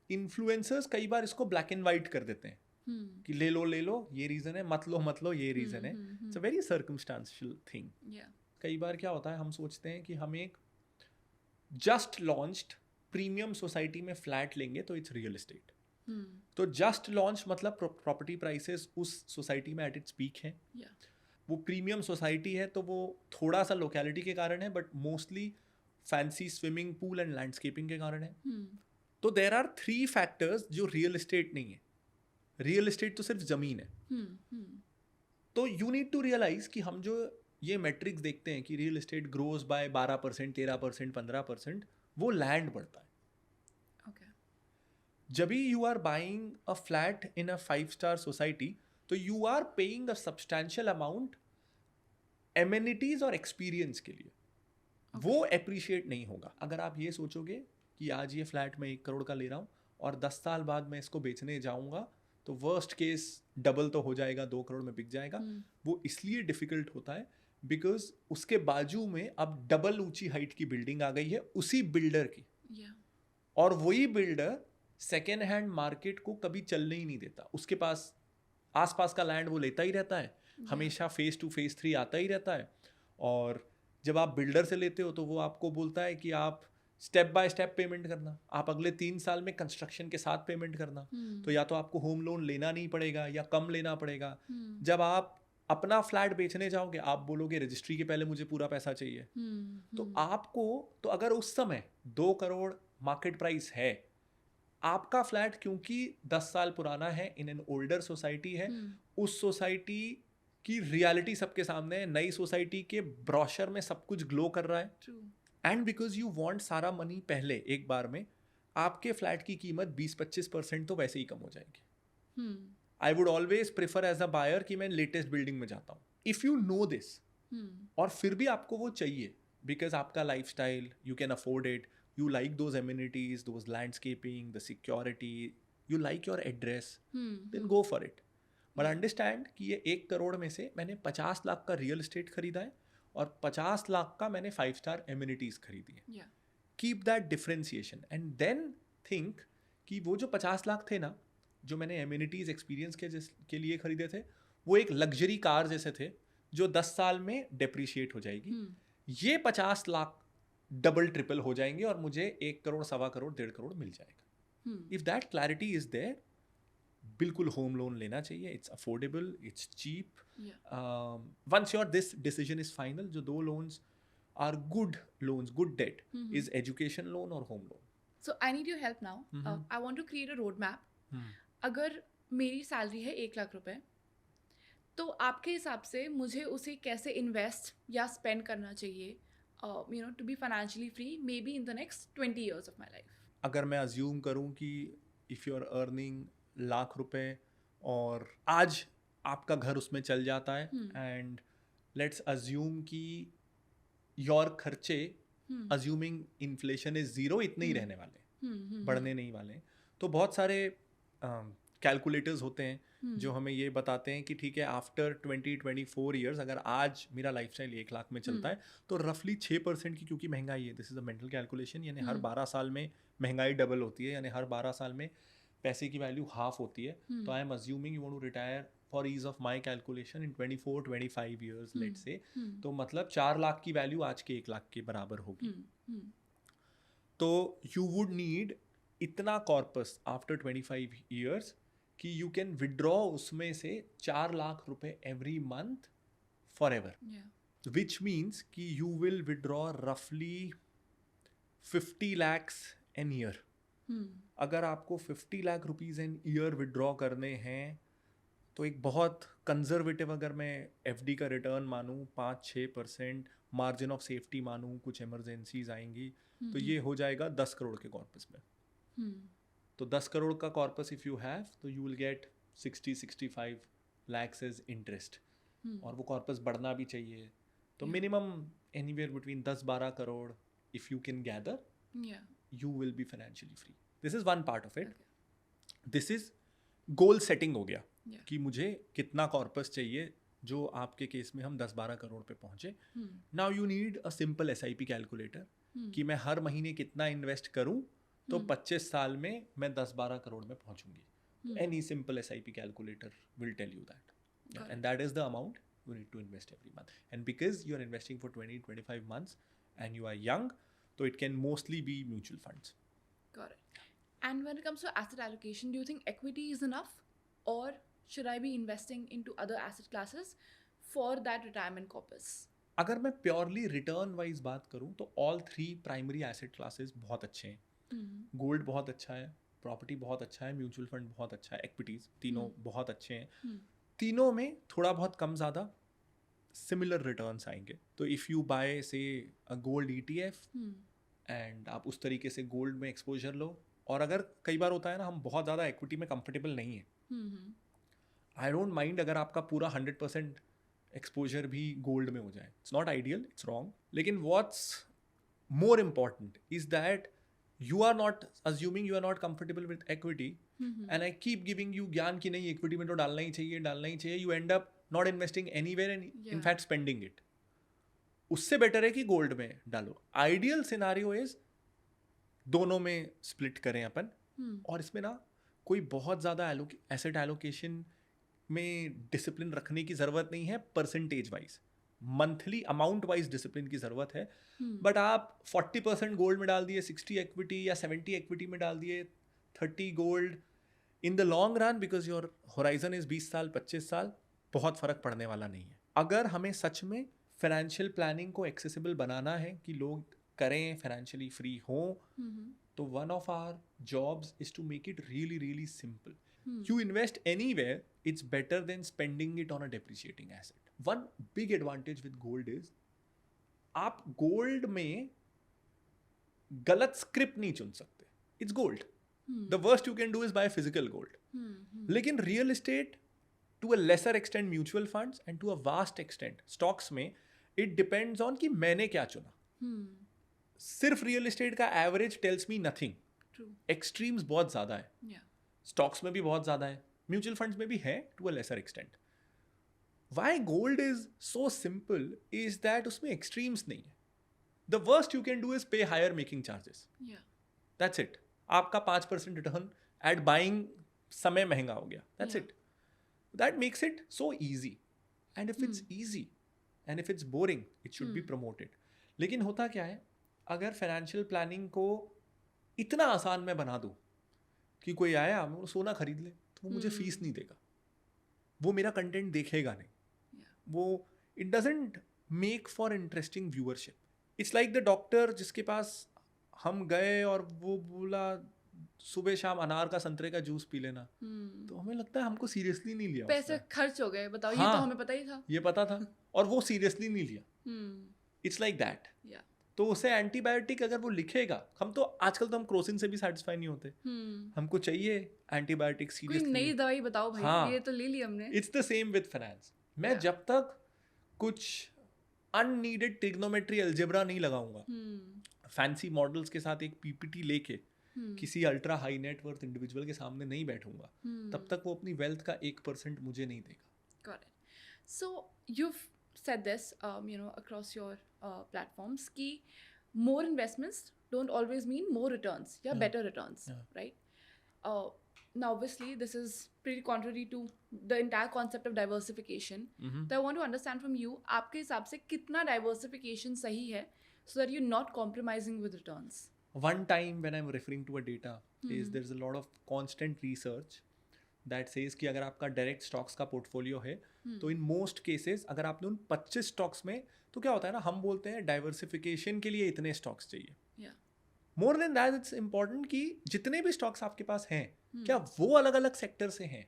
[SPEAKER 1] इन्फ्लुएंसर्स कई बार इसको ब्लैक एंड वाइट कर देते हैं कि ले लो ये रीजन है, मत लो ये रीजन है. It's a very circumstantial thing. कई बार क्या होता है, हम सोचते हैं कि हम एक जस्ट लॉन्च्ड प्रीमियम सोसाइटी में फ्लैट लेंगे तो इट्स रियल एस्टेट. तो जस्ट लॉन्च मतलब प्रॉपर्टी प्राइसेस उस सोसाइटी में एट इट्स पीक है. वो प्रीमियम सोसाइटी है तो वो थोड़ा सा लोकेलिटी के कारण है, but mostly fancy swimming pool and landscaping के कारण है. तो देयर आर 3 फैक्टर्स जो रियल एस्टेट नहीं है. रियल एस्टेट तो सिर्फ जमीन है. तो यू नीड टू रियलाइज कि हम जो ये मैट्रिक्स देखते हैं कि रियल एस्टेट ग्रोज बाय 12%, 13%, 15%, वो लैंड बढ़ता है. जब भी you are buying a flat in a 5-star society, तो you are paying a substantial amount amenities और एक्सपीरियंस के लिए. वो एप्रिशिएट नहीं होगा. अगर आप ये सोचोगे कि आज ये फ्लैट मैं 1 करोड़ का ले रहा हूँ और 10 साल बाद मैं इसको बेचने जाऊँगा तो वर्स्ट केस डबल तो हो जाएगा, 2 करोड़ में बिक जाएगा. वो इसलिए डिफिकल्ट होता है बिकॉज उसके बाजू में अब डबल ऊंची हाइट की बिल्डिंग आ गई है उसी बिल्डर की. और वही बिल्डर सेकेंड हैंड मार्केट को कभी चलने ही नहीं देता. उसके पास आसपास का लैंड वो लेता ही रहता है, हमेशा फेज 2 फेज 3 आता ही रहता है। और जब आप बिल्डर से लेते हो तो वो आपको बोलता है कि आप स्टेप बाय स्टेप पेमेंट करना, आप अगले 3 साल में कंस्ट्रक्शन के साथ पेमेंट करना। तो या तो आपको होम लोन लेना नहीं पड़ेगा या कम लेना पड़ेगा। जब आप अपना फ्लैट बेचने जाओगे आप बोलोगे रजिस्ट्री के पहले मुझे पूरा पैसा चाहिए। तो आपको, तो अगर उस समय 2 करोड़ मार्केट प्राइस है, आपका फ्लैट क्योंकि 10 साल पुराना है, इन एन ओल्डर सोसाइटी है, उस सोसाइटी की रियलिटी सबके सामने है, नई सोसाइटी के ब्रोशर में सब कुछ ग्लो कर रहा है, एंड बिकॉज यू वांट सारा मनी पहले एक बार में, आपके फ्लैट की कीमत 20-25% तो वैसे ही कम हो जाएगी। I would always prefer as a buyer कि मैं लेटेस्ट बिल्डिंग में जाता हूँ। इफ यू नो दिस और फिर भी आपको वो चाहिए बिकॉज आपका life style, you can afford it, you like those amenities, those landscaping, the security, you like your address, then go for it. But understand कि ये 1 करोड़ में से मैंने 50 लाख का रियल एस्टेट खरीदा है और 50 लाख का मैंने 5 स्टार एमिनिटीज खरीदी है। Keep that differentiation and then think कि वो जो 50 लाख थे ना, जो मैंने एमिनिटीज एक्सपीरियंस के लिए खरीदे थे, वो एक लग्जरी कार जैसे थे जो 10 साल में डेप्रिशिएट हो जाएगी। ये 50 लाख डबल ट्रिपल हो जाएंगे और मुझे 1 करोड़, 1.25 करोड़, 1.5 करोड़ मिल जाएगा। If that clarity is there, बिल्कुल होम लोन लेना चाहिए, it's affordable, it's cheap. Once your this decision is final, जो 2 loans are good loans, good debt is education loan और home loan.
[SPEAKER 2] So I need your help now, I want to create a road map. अगर मेरी salary है 1 लाख रुपए, तो आपके हिसाब से मुझे उसे कैसे इन्वेस्ट या स्पेंड करना चाहिए to be financially free maybe in the next 20 years of my life?
[SPEAKER 1] अगर मैं अज्यूम करूं कि if you are earning lakh रुपए और आज आपका घर उसमें चल जाता है, and let's assume कि your खर्चे, assuming inflation is 0, इतने ही रहने वाले, बढ़ने नहीं वाले। तो बहुत सारे कैलकुलेटर्स होते हैं जो हमें ये बताते हैं कि ठीक है, आफ्टर 20-24 ईयर्स अगर आज मेरा लाइफस्टाइल 1 लाख में चलता है तो रफली 6% की, क्योंकि महंगाई है, this is a mental calculation, यानी हर 12 साल में महंगाई डबल होती है, यानी हर 12 साल में पैसे की वैल्यू हाफ होती है। तो I am assuming you want to retire for ease of my calculation in 24-25 years let's say, तो मतलब 4 लाख की वैल्यू आज के 1 लाख के बराबर होगी। तो यू वुड नीड इतना कॉर्पस आफ्टर 25 ईयर्स कि यू कैन विड्रॉ उसमें से 4 लाख रुपए every month forever, which means कि यू विल विड्रॉ रफली 50 lakhs एन ईयर। अगर आपको 50 lakh rupees an year withdraw करने हैं तो एक बहुत कंजर्वेटिव, अगर मैं एफडी का रिटर्न मानूं 5-6%, मार्जिन ऑफ सेफ्टी मानूं, कुछ इमरजेंसीज आएंगी, तो ये हो जाएगा 10 करोड़ के कॉर्पस में। तो 10 करोड़ का कॉर्पस इफ यू हैव, तो you will get 60-65 lakhs as interest, और वो कॉर्पस बढ़ना भी चाहिए। तो minimum anywhere between 10-12 crore if you can gather, you will be financially free. This is one part of it. This is goal setting हो गया कि मुझे कितना कॉर्पस चाहिए, जो आपके केस में हम 10-12 करोड़ पे पहुंचे। Now you need a simple SIP calculator कि मैं हर महीने कितना इन्वेस्ट करूं तो 25 साल में मैं 10-12 करोड़ में पहुंचूंगी। Any simple SIP calculator will tell you that. And that is the amount you need to invest every month. And because you are investing for 20-25 months and you are young, so it can mostly be mutual funds.
[SPEAKER 2] Got it. And when it comes to asset allocation, do you think equity is enough, or should I be investing into other asset classes for that retirement corpus?
[SPEAKER 1] अगर मैं purely return wise बात करूं तो all 3 primary asset classes बहुत अच्छे हैं। Gold बहुत अच्छा है, प्रॉपर्टी बहुत अच्छा है, म्यूचुअल फंड बहुत अच्छा है, इक्विटीज तीनों बहुत अच्छे हैं। तीनों में थोड़ा बहुत कम ज़्यादा सिमिलर रिटर्न्स आएंगे। तो इफ़ यू बाय से अ गोल्ड ETF एंड आप उस तरीके से गोल्ड में एक्सपोजर लो, और अगर कई बार होता है ना हम बहुत ज़्यादा इक्विटी में कंफर्टेबल नहीं है, आई डोंट माइंड अगर आपका पूरा 100% एक्सपोजर भी गोल्ड में हो जाए। It's not ideal, it's wrong, लेकिन what's more important is that you are not assuming you are not comfortable with equity, and I keep giving you ज्ञान कि नहीं equity में तो डालना ही चाहिए, you end up not investing anywhere and in fact spending it. उससे better है कि गोल्ड में डालो। आइडियल सिनारियो इज दोनों में स्प्लिट करें अपन, और इसमें ना कोई बहुत ज़्यादा एसेट एलोकेशन में डिसिप्लिन रखने की ज़रूरत नहीं है percentage wise, monthly amount wise discipline की ज़रूरत है। बट आप 40% गोल्ड में डाल दिए, 60 इक्विटी या 70 इक्विटी में डाल दिए, 30 gold, in the long run because your horizon is 20 साल 25 साल, बहुत फ़र्क पड़ने वाला नहीं है। अगर हमें सच में फाइनेंशियल प्लानिंग को एक्सेसिबल बनाना है कि लोग करें, फाइनेंशियली फ्री हों, तो one of our jobs is to make it really really simple. You invest anywhere, it's better than spending it on a depreciating asset. One big advantage with gold is आप gold में गलत script नहीं चुन सकते. It's gold. The worst you can do is buy physical gold. लेकिन real estate, to a lesser extent mutual funds and to a vast extent stocks में, it depends on कि मैंने क्या चुना. सिर्फ रियल एस्टेट का average tells me nothing. Extremes बहुत ज्यादा है. स्टॉक्स में भी बहुत ज़्यादा है, म्यूचुअल फंड्स में भी है to a lesser extent. Why gold is so simple is that उसमें एक्सट्रीम्स नहीं है. The worst you can do is pay higher making charges. That's it. आपका 5% रिटर्न एट बाइंग समय महंगा हो गया. That's it. That makes it so easy. And if it's easy and if it's boring, it should be promoted. लेकिन होता क्या है, अगर फाइनेंशियल प्लानिंग को इतना आसान मैं बना दूँ कि कोई आया वो सोना खरीद ले, तो वो मुझे फीस नहीं देगा, वो मेरा कंटेंट देखेगा नहीं, वो it doesn't make for interesting viewership. It's like the doctor जिसके पास हम गए और वो बोला सुबह शाम अनार का संतरे का जूस पी लेना, तो हमें लगता है हमको सीरियसली नहीं लिया.
[SPEAKER 2] पैसे खर्च हो गए, बताओ.
[SPEAKER 1] हाँ,
[SPEAKER 2] ये तो हमें पता ही था.
[SPEAKER 1] ये पता था और वो सीरियसली नहीं लिया. It's like that. तो उसे एंटीबायोटिक अगर वो लिखेगा, हम तो आजकल तो हम क्रोसिन से भी सेटिस्फाई नहीं होते. हमको चाहिए एंटीबायोटिक सीरियसली.
[SPEAKER 2] कोई नई दवाई बताओ भाई.
[SPEAKER 1] हाँ,
[SPEAKER 2] ये तो ले ली हमने.
[SPEAKER 1] It's the same with finance. मैं जब तक कुछ अननीडेड ट्रिग्नोमेट्री अलजेब्रा नहीं लगाऊंगा, फैंसी मॉडल्स के साथ एक पीपीटी लेके किसी अल्ट्रा हाई नेटवर्थ इंडिविजुअल के सामने नहीं बैठूंगा, तब तक वो अपनी वेल्थ का 1% मुझे नहीं देगा.
[SPEAKER 2] Got it. So you've said this, across your platforms, कि more investments don't always mean more returns, better returns, right? Now, obviously, this is pretty contrary to the entire concept of diversification. So I want to understand from you, आपके हिसाब से कितना diversification सही है, so that you're not compromising with returns?
[SPEAKER 1] One time when I'm referring to a data is there's a lot of constant research that says कि अगर आपका direct stocks का पोर्टफोलियो है, तो इन मोस्ट केसेस अगर आपने उन 25 स्टॉक्स में, तो क्या होता है ना, हम बोलते हैं डाइवर्सिफिकेशन के लिए इतने स्टॉक्स चाहिए. More than that, it's important कि जितने भी स्टॉक्स आपके पास हैं, क्या वो अलग अलग सेक्टर से हैं,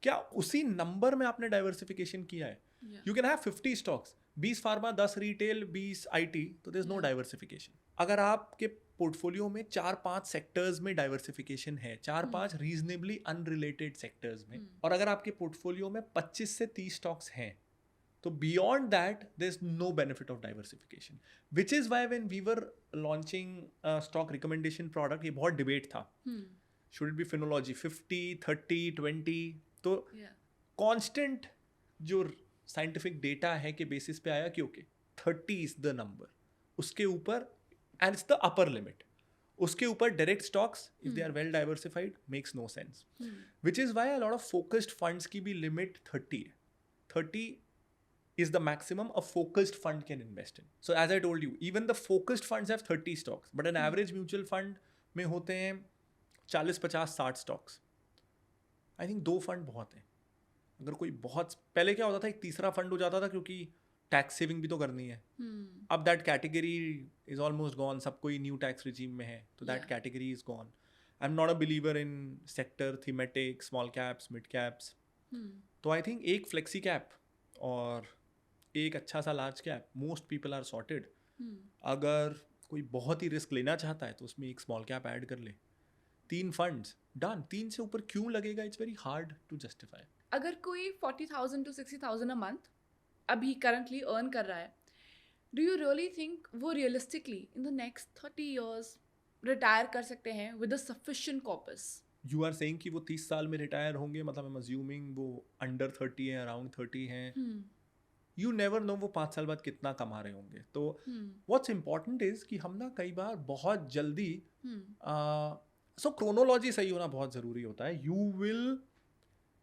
[SPEAKER 1] क्या उसी नंबर में आपने डाइवर्सिफिकेशन किया है. You can have 50 stocks, 20 pharma, 10 retail, 20 IT, तो देयर इज नो डाइवर्सिफिकेशन. अगर आपके पोर्टफोलियो में 4-5 सेक्टर्स में डाइवर्सिफिकेशन है, 4-5 रीजनेबली अनरिलेटेड सेक्टर्स में, और अगर आपके पोर्टफोलियो में 25 से 30 स्टॉक्स हैं, तो beyond that there is no benefit of diversification. Which is why when we were launching stock recommendation product, ये बहुत डिबेट था, शुड इट बी फिनोलॉजी 50, 30, 20. तो कांस्टेंट जो साइंटिफिक डेटा है के बेसिस पे आया कि ओके 30 इज द नंबर, उसके ऊपर and it's the upper limit. उसके ऊपर direct stocks, if they are well diversified, makes no sense. Which is why a lot of focused funds की भी limit 30 है. 30 is the maximum a focused fund can invest in. So as I told you, even the focused funds have 30 stocks, but an average mutual fund में होते हैं 40, 50, 60 stocks. I think 2 fund बहुत हैं. अगर कोई बहुत, पहले क्या होता था, एक तीसरा फंड हो जाता था क्योंकि टैक्स सेविंग भी तो करनी है. अब that category is almost gone. सब कोई न्यू टैक्स रिजीम में है, तो that category is gone. I am not a believer in sector thematic, small caps, mid caps. तो आई थिंक एक फ्लेक्सी कैप और एक अच्छा सा large cap, most people are sorted. अगर कोई बहुत ही रिस्क लेना चाहता है तो उसमें एक स्मॉल कैप ऐड कर ले. 3 फंड्स डन. 3 से ऊपर क्यों लगेगा, it's very hard to justify.
[SPEAKER 2] अगर कोई 40,000 to 60,000 अ मंथ अभी करंटली अर्न कर रहा है, डू यू रियली थिंक वो realistically in the next 30 years retire कर सकते हैं with a sufficient corpus?
[SPEAKER 1] You are saying कि वो 30 साल में रिटायर होंगे, मतलब आई एम अज्यूमिंग वो अंडर 30 हैं, अराउंड 30 हैं. यू नेवर नो वो 5 साल बाद कितना कमा रहे होंगे. तो व्हाट्स इम्पॉर्टेंट इज कि हम ना कई बार बहुत जल्दी, सो क्रोनोलॉजी सही होना बहुत ज़रूरी होता है. You will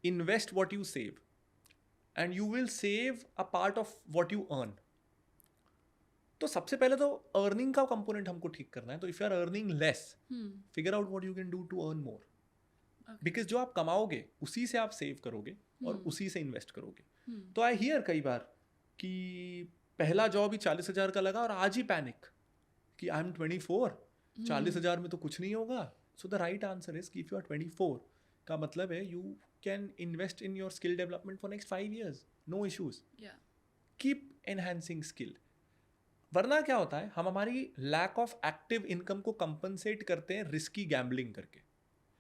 [SPEAKER 1] invest what you save and you will save a part of what you earn. तो सबसे पहले तो अर्निंग का कंपोनेंट हमको ठीक करना है. तो if you are earning less, figure out what you can do to earn more. Because जो आप कमाओगे उसी से आप सेव करोगे और उसी से इन्वेस्ट करोगे. तो आई हियर कई बार कि पहला जॉब ही 40,000 का लगा और आज ही पैनिक कि आई एम 24, 40,000 में तो कुछ नहीं होगा. So the right answer is कि इफ यू आर 24 का मतलब है you can invest in your skill development for next 5 years. No issues. Keep enhancing skill. वरना क्या होता है, हम हमारी लैक ऑफ एक्टिव इनकम को कंपनसेट करते हैं रिस्की गैम्बलिंग करके.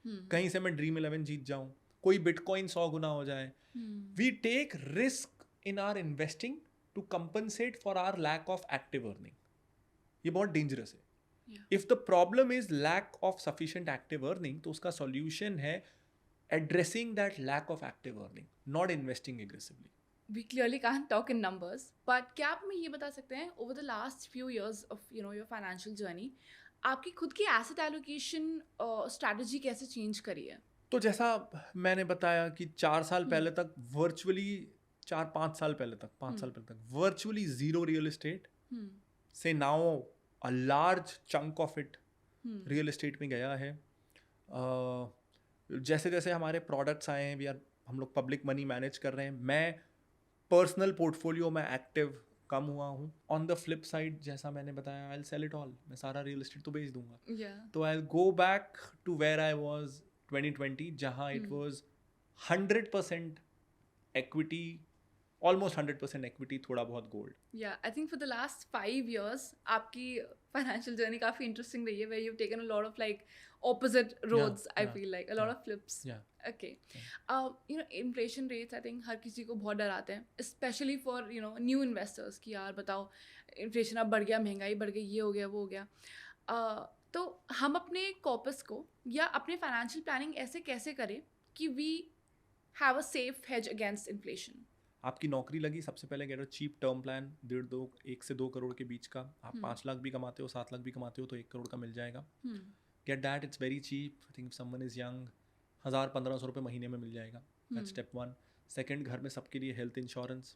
[SPEAKER 1] कहीं से मैं ड्रीम 11 जीत जाऊं, कोई बिटकॉइन 100 गुना हो जाए. We take risk in our investing to compensate for our lack of active earning. ये बहुत डेंजरस है. If the problem is lack of sufficient active earning, तो उसका सॉल्यूशन है addressing that lack of active earning, not investing aggressively.
[SPEAKER 2] We clearly can't talk in numbers, but क्या आप हमें ये बता सकते हैं over the last few years of your financial journey, आपकी खुद की asset allocation strategy कैसे change करी है?
[SPEAKER 1] तो जैसा मैंने बताया कि 4 साल पहले तक वर्चुअली 4-5 साल पहले तक 5 साल पहले तक वर्चुअली जीरो रियल एस्टेट से now a large chunk of it real estate में गया है. जैसे जैसे हमारे प्रोडक्ट्स आए हैं, हम लोग पब्लिक मनी मैनेज कर रहे हैं. मैं पर्सनल पोर्टफोलियो में एक्टिव कम हुआ हूँ. ऑन द फ्लिप साइड जैसा मैंने बताया, I will sell it all. मैं सारा रियल एस्टेट तो बेच दूंगा. तो I will go back to where I was 2020, जहाँ it was 100% equity, almost 100% equity, थोड़ा बहुत gold.
[SPEAKER 2] I think for the last 5 years आपकी फाइनेंशियल जर्नी काफ़ी इंटरेस्टिंग रही है, where you taken a lot of like opposite roads. I feel like a lot of flips. Okay. Inflation rates I think हर किसी को बहुत डराते हैं, especially for new investors कि यार बताओ inflation अब बढ़ गया, महंगाई बढ़ गई, ये हो गया, वो हो गया. तो हम अपने कॉर्पस को या अपने फाइनेंशियल प्लानिंग ऐसे कैसे करें कि we have a safe hedge against inflation?
[SPEAKER 1] आपकी नौकरी लगी, सबसे पहले get a cheap term plan, 1 से 2 करोड़ के बीच का. आप 5 लाख भी कमाते हो, 7 लाख भी कमाते हो, तो 1 करोड़ का मिल जाएगा. Get that, it's very cheap. I think if someone is young, 1,000-1,500 रुपये महीने में मिल जाएगा. That's step 1. Second, घर में सबके लिए हेल्थ इंश्योरेंस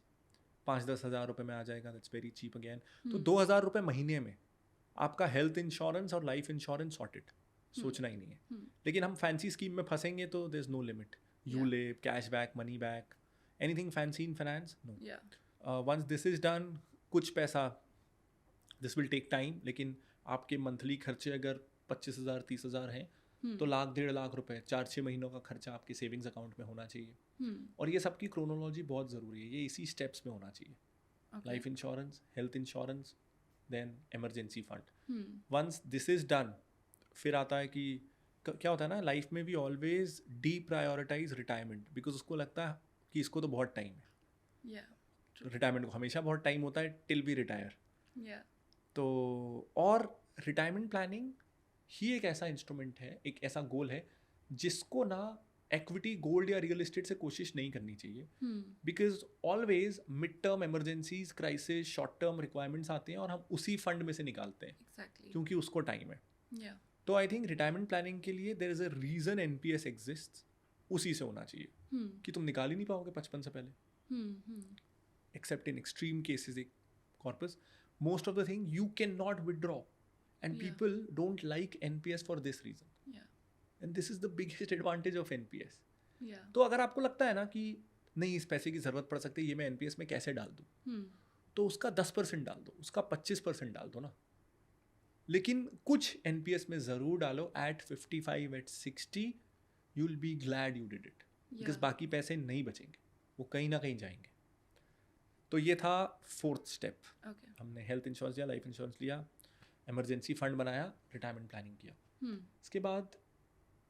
[SPEAKER 1] 5-10 हज़ार रुपये में आ जाएगा. That's very cheap again. तो 2,000 रुपये महीने में आपका हेल्थ इंश्योरेंस और लाइफ इंश्योरेंस सॉर्टेड. सोचना ही नहीं है. लेकिन हम फैंसी स्कीम में फंसेंगे तो there is no limit. ULIP, cash back, money back, anything fancy in finance, no. Once this is done, कुछ पैसा, दिस विल टेक टाइम, लेकिन आपके मंथली खर्चे अगर 25,000 30,000 हैं, तो 1,00,000 1,50,000 रुपये 4-6 महीनों का खर्चा आपके सेविंग्स अकाउंट में होना चाहिए. और ये सबकी क्रोनोलॉजी बहुत ज़रूरी है. ये इसी स्टेप्स में होना चाहिए. Life insurance, health insurance, then emergency fund. Once this is done, फिर आता है कि क्या होता है ना, लाइफ में we always deprioritize retirement, because उसको लगता है कि इसको तो बहुत टाइम है. रिटायरमेंट को हमेशा बहुत टाइम होता है टिल वी रिटायर. तो और रिटायरमेंट प्लानिंग ही एक ऐसा इंस्ट्रूमेंट है, एक ऐसा गोल है जिसको ना इक्विटी, गोल्ड या रियल एस्टेट से कोशिश नहीं करनी चाहिए. Because always mid term emergencies, crisis, short term requirements आते हैं और हम उसी फंड में से निकालते हैं. क्योंकि उसको टाइम है. तो आई थिंक रिटायरमेंट प्लानिंग के लिए there is a reason NPS exist. उसी से होना चाहिए. कि तुम निकाल ही नहीं पाओगे 55 से पहले, एक्सेप्ट इन एक्सट्रीम केसेस. एक corpus, most of the thing you cannot withdraw, and people don't like NPS for this reason. And this is the biggest advantage of NPS. तो अगर आपको लगता है ना कि नहीं इस पैसे की ज़रूरत पड़ सकती है, ये मैं NPS में कैसे डाल दूँ, तो उसका 10% डाल दो, उसका 25% डाल दो ना. लेकिन कुछ NPS में ज़रूर डालो. at 55, at 60 you'll be glad you did it, because बाकी पैसे नहीं बचेंगे, वो कहीं ना कहीं जाएंगे. तो ये था 4th स्टेप. हमने हेल्थ इंश्योरेंस लिया, लाइफ इंश्योरेंस लिया, इमरजेंसी फंड बनाया, रिटायरमेंट प्लानिंग किया. इसके बाद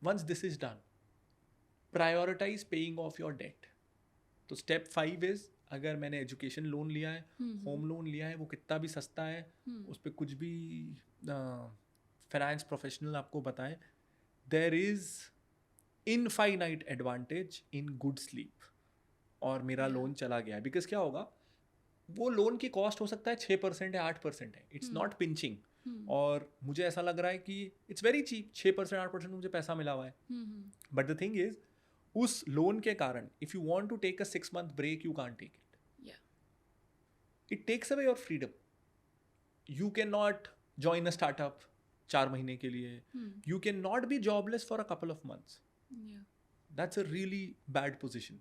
[SPEAKER 1] once this is done, prioritize paying off your debt. तो स्टेप 5 इज, अगर मैंने एजुकेशन लोन लिया है, होम लोन लिया है, वो कितना भी सस्ता है, उस पर कुछ भी फाइनेंस प्रोफेशनल आपको बताएं, there is infinite advantage in good sleep. और मेरा लोन चला गया, बिकॉज क्या होगा, वो लोन की कॉस्ट हो सकता है 6% है, 8% है. It's not pinching. और मुझे ऐसा लग रहा है कि इट्स वेरी चीप, 6% 8% मुझे पैसा मिला हुआ है. बट द थिंग इज, उस लोन के कारण if you want to take a 6 month break you can't take it.
[SPEAKER 2] Yeah.
[SPEAKER 1] It takes away your freedom. You can not join a startup 4 महीने के लिए. You can not be jobless for a couple of months.
[SPEAKER 2] Yeah.
[SPEAKER 1] That's a really bad position.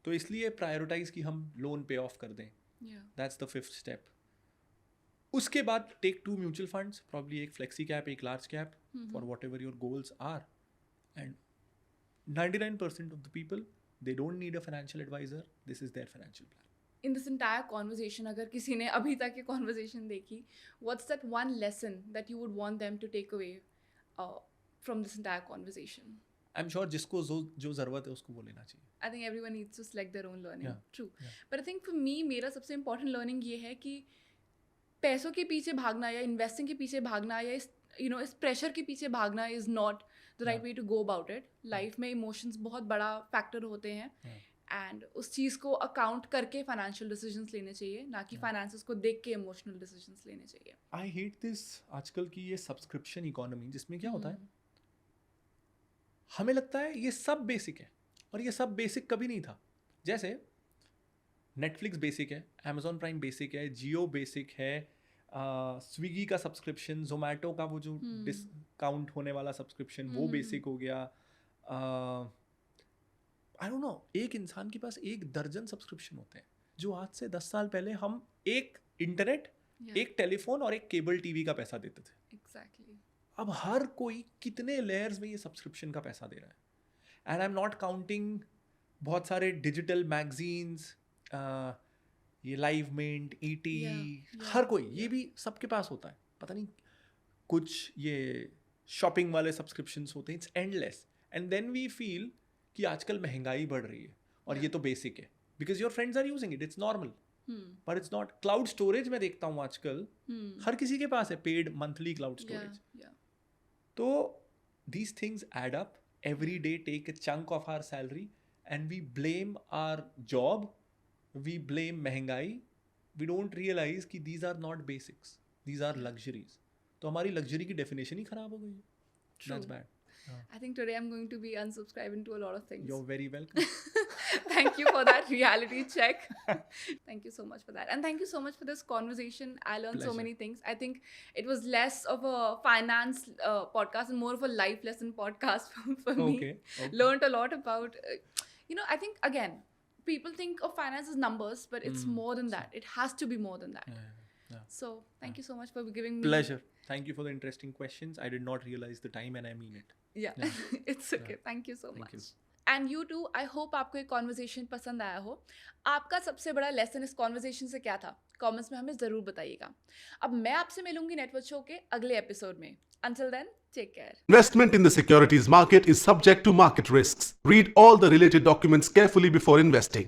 [SPEAKER 1] तो इसलिए prioritise कि हम loan पे of कर दें.
[SPEAKER 2] Yeah.
[SPEAKER 1] That's the 5th step. उसके बाद टेक 2 म्यूचुअल फंड्स, प्रॉब्ली एक फ्लेक्सी कैप, एक large cap for whatever your goals are. And 99% of the people, they don't need a financial advisor. This is their financial plan.
[SPEAKER 2] In this entire conversation, अगर किसी ने अभी तक ये conversation देखी, what's that one lesson that you would want them to take away from this entire conversation?
[SPEAKER 1] I'm sure जिसको जो ज़रूरत है उसको वो लेना चाहिए.
[SPEAKER 2] I think everyone needs to select their own learning.
[SPEAKER 1] Yeah.
[SPEAKER 2] True.
[SPEAKER 1] Yeah.
[SPEAKER 2] But I think for me, मेरा सबसे important learning ये है कि पैसों के पीछे भागना या इन्वेस्टिंग के पीछे भागना या इस प्रेशर के पीछे भागना is not the right way to go about it. Life में इमोशंस बहुत बड़ा फैक्टर होते हैं एंड उस चीज़ को अकाउंट करके फाइनेंशियल डिसीजंस लेने चाहिए, ना कि फाइनेंसेस को देख के इमोशनल डिसीजंस लेने चाहिए.
[SPEAKER 1] आई हेट दिस आजकल की ये सब्सक्रिप्शन इकोनॉमी, जिसमें क्या होता है, हमें लगता है ये सब बेसिक है और ये सब बेसिक कभी नहीं था. जैसे नेटफ्लिक्स बेसिक है, अमेजॉन प्राइम बेसिक है, जियो बेसिक है, स्विगी का सब्सक्रिप्शन, जोमेटो का वो जो डिस्काउंट होने वाला सब्सक्रिप्शन वो बेसिक हो गया. आई डोंट नो, एक इंसान के पास 1 दर्जन सब्सक्रिप्शन होते हैं, जो आज से 10 साल पहले हम एक इंटरनेट, एक टेलीफोन और एक केबल टीवी का पैसा देते थे.
[SPEAKER 2] Exactly.
[SPEAKER 1] अब हर कोई कितने लेयर्स में ये सब्सक्रिप्शन का पैसा दे रहा है. And I am not counting बहुत सारे डिजिटल मैगजीन्स, ये लाइव मिंट, ईटी, हर कोई, ये भी सबके पास होता है. पता नहीं कुछ ये शॉपिंग वाले सब्सक्रिप्शंस होते हैं. It's endless. And then we feel कि आजकल महंगाई बढ़ रही है और ये तो बेसिक है because your friends are using it, it's normal. पर इट्स नॉट. क्लाउड स्टोरेज में देखता हूँ आजकल हर किसी के पास है, पेड मंथली क्लाउड स्टोरेज. तो these things add up. Every day take a chunk of our salary and we blame our job, we blame महंगाई. We don't realize कि these are not basics, these are luxuries. तो हमारी luxury की definition ही खराब हो गई है. That's bad.
[SPEAKER 2] I think today I'm going to be unsubscribing to a lot of things.
[SPEAKER 1] You're very welcome.
[SPEAKER 2] Thank you for that reality check. Thank you so much for that. And thank you so much for this conversation. I learned so many things. I think it was less of a finance podcast and more of a life lesson podcast for me. Okay. Learned a lot about, I think, again, people think of finance as numbers, but it's more than that. It has to be more than that. Yeah. So thank you so much for giving me.
[SPEAKER 1] Pleasure. Thank you for the interesting questions. I did not realize the time and I mean it.
[SPEAKER 2] Yeah. It's okay. Yeah. Thank you so much. And you too, I hope आपको ये conversation पसंद आया हो. आपका सबसे बड़ा lesson इस conversation से क्या था, कमेंट्स में हमें ज़रूर बताइएगा. अब मैं आपसे मिलूंगी नेटवर्क शो के अगले एपिसोड में. Until then, take care.
[SPEAKER 3] Investment in the securities market is subject to market risks. Read all the related documents carefully before investing.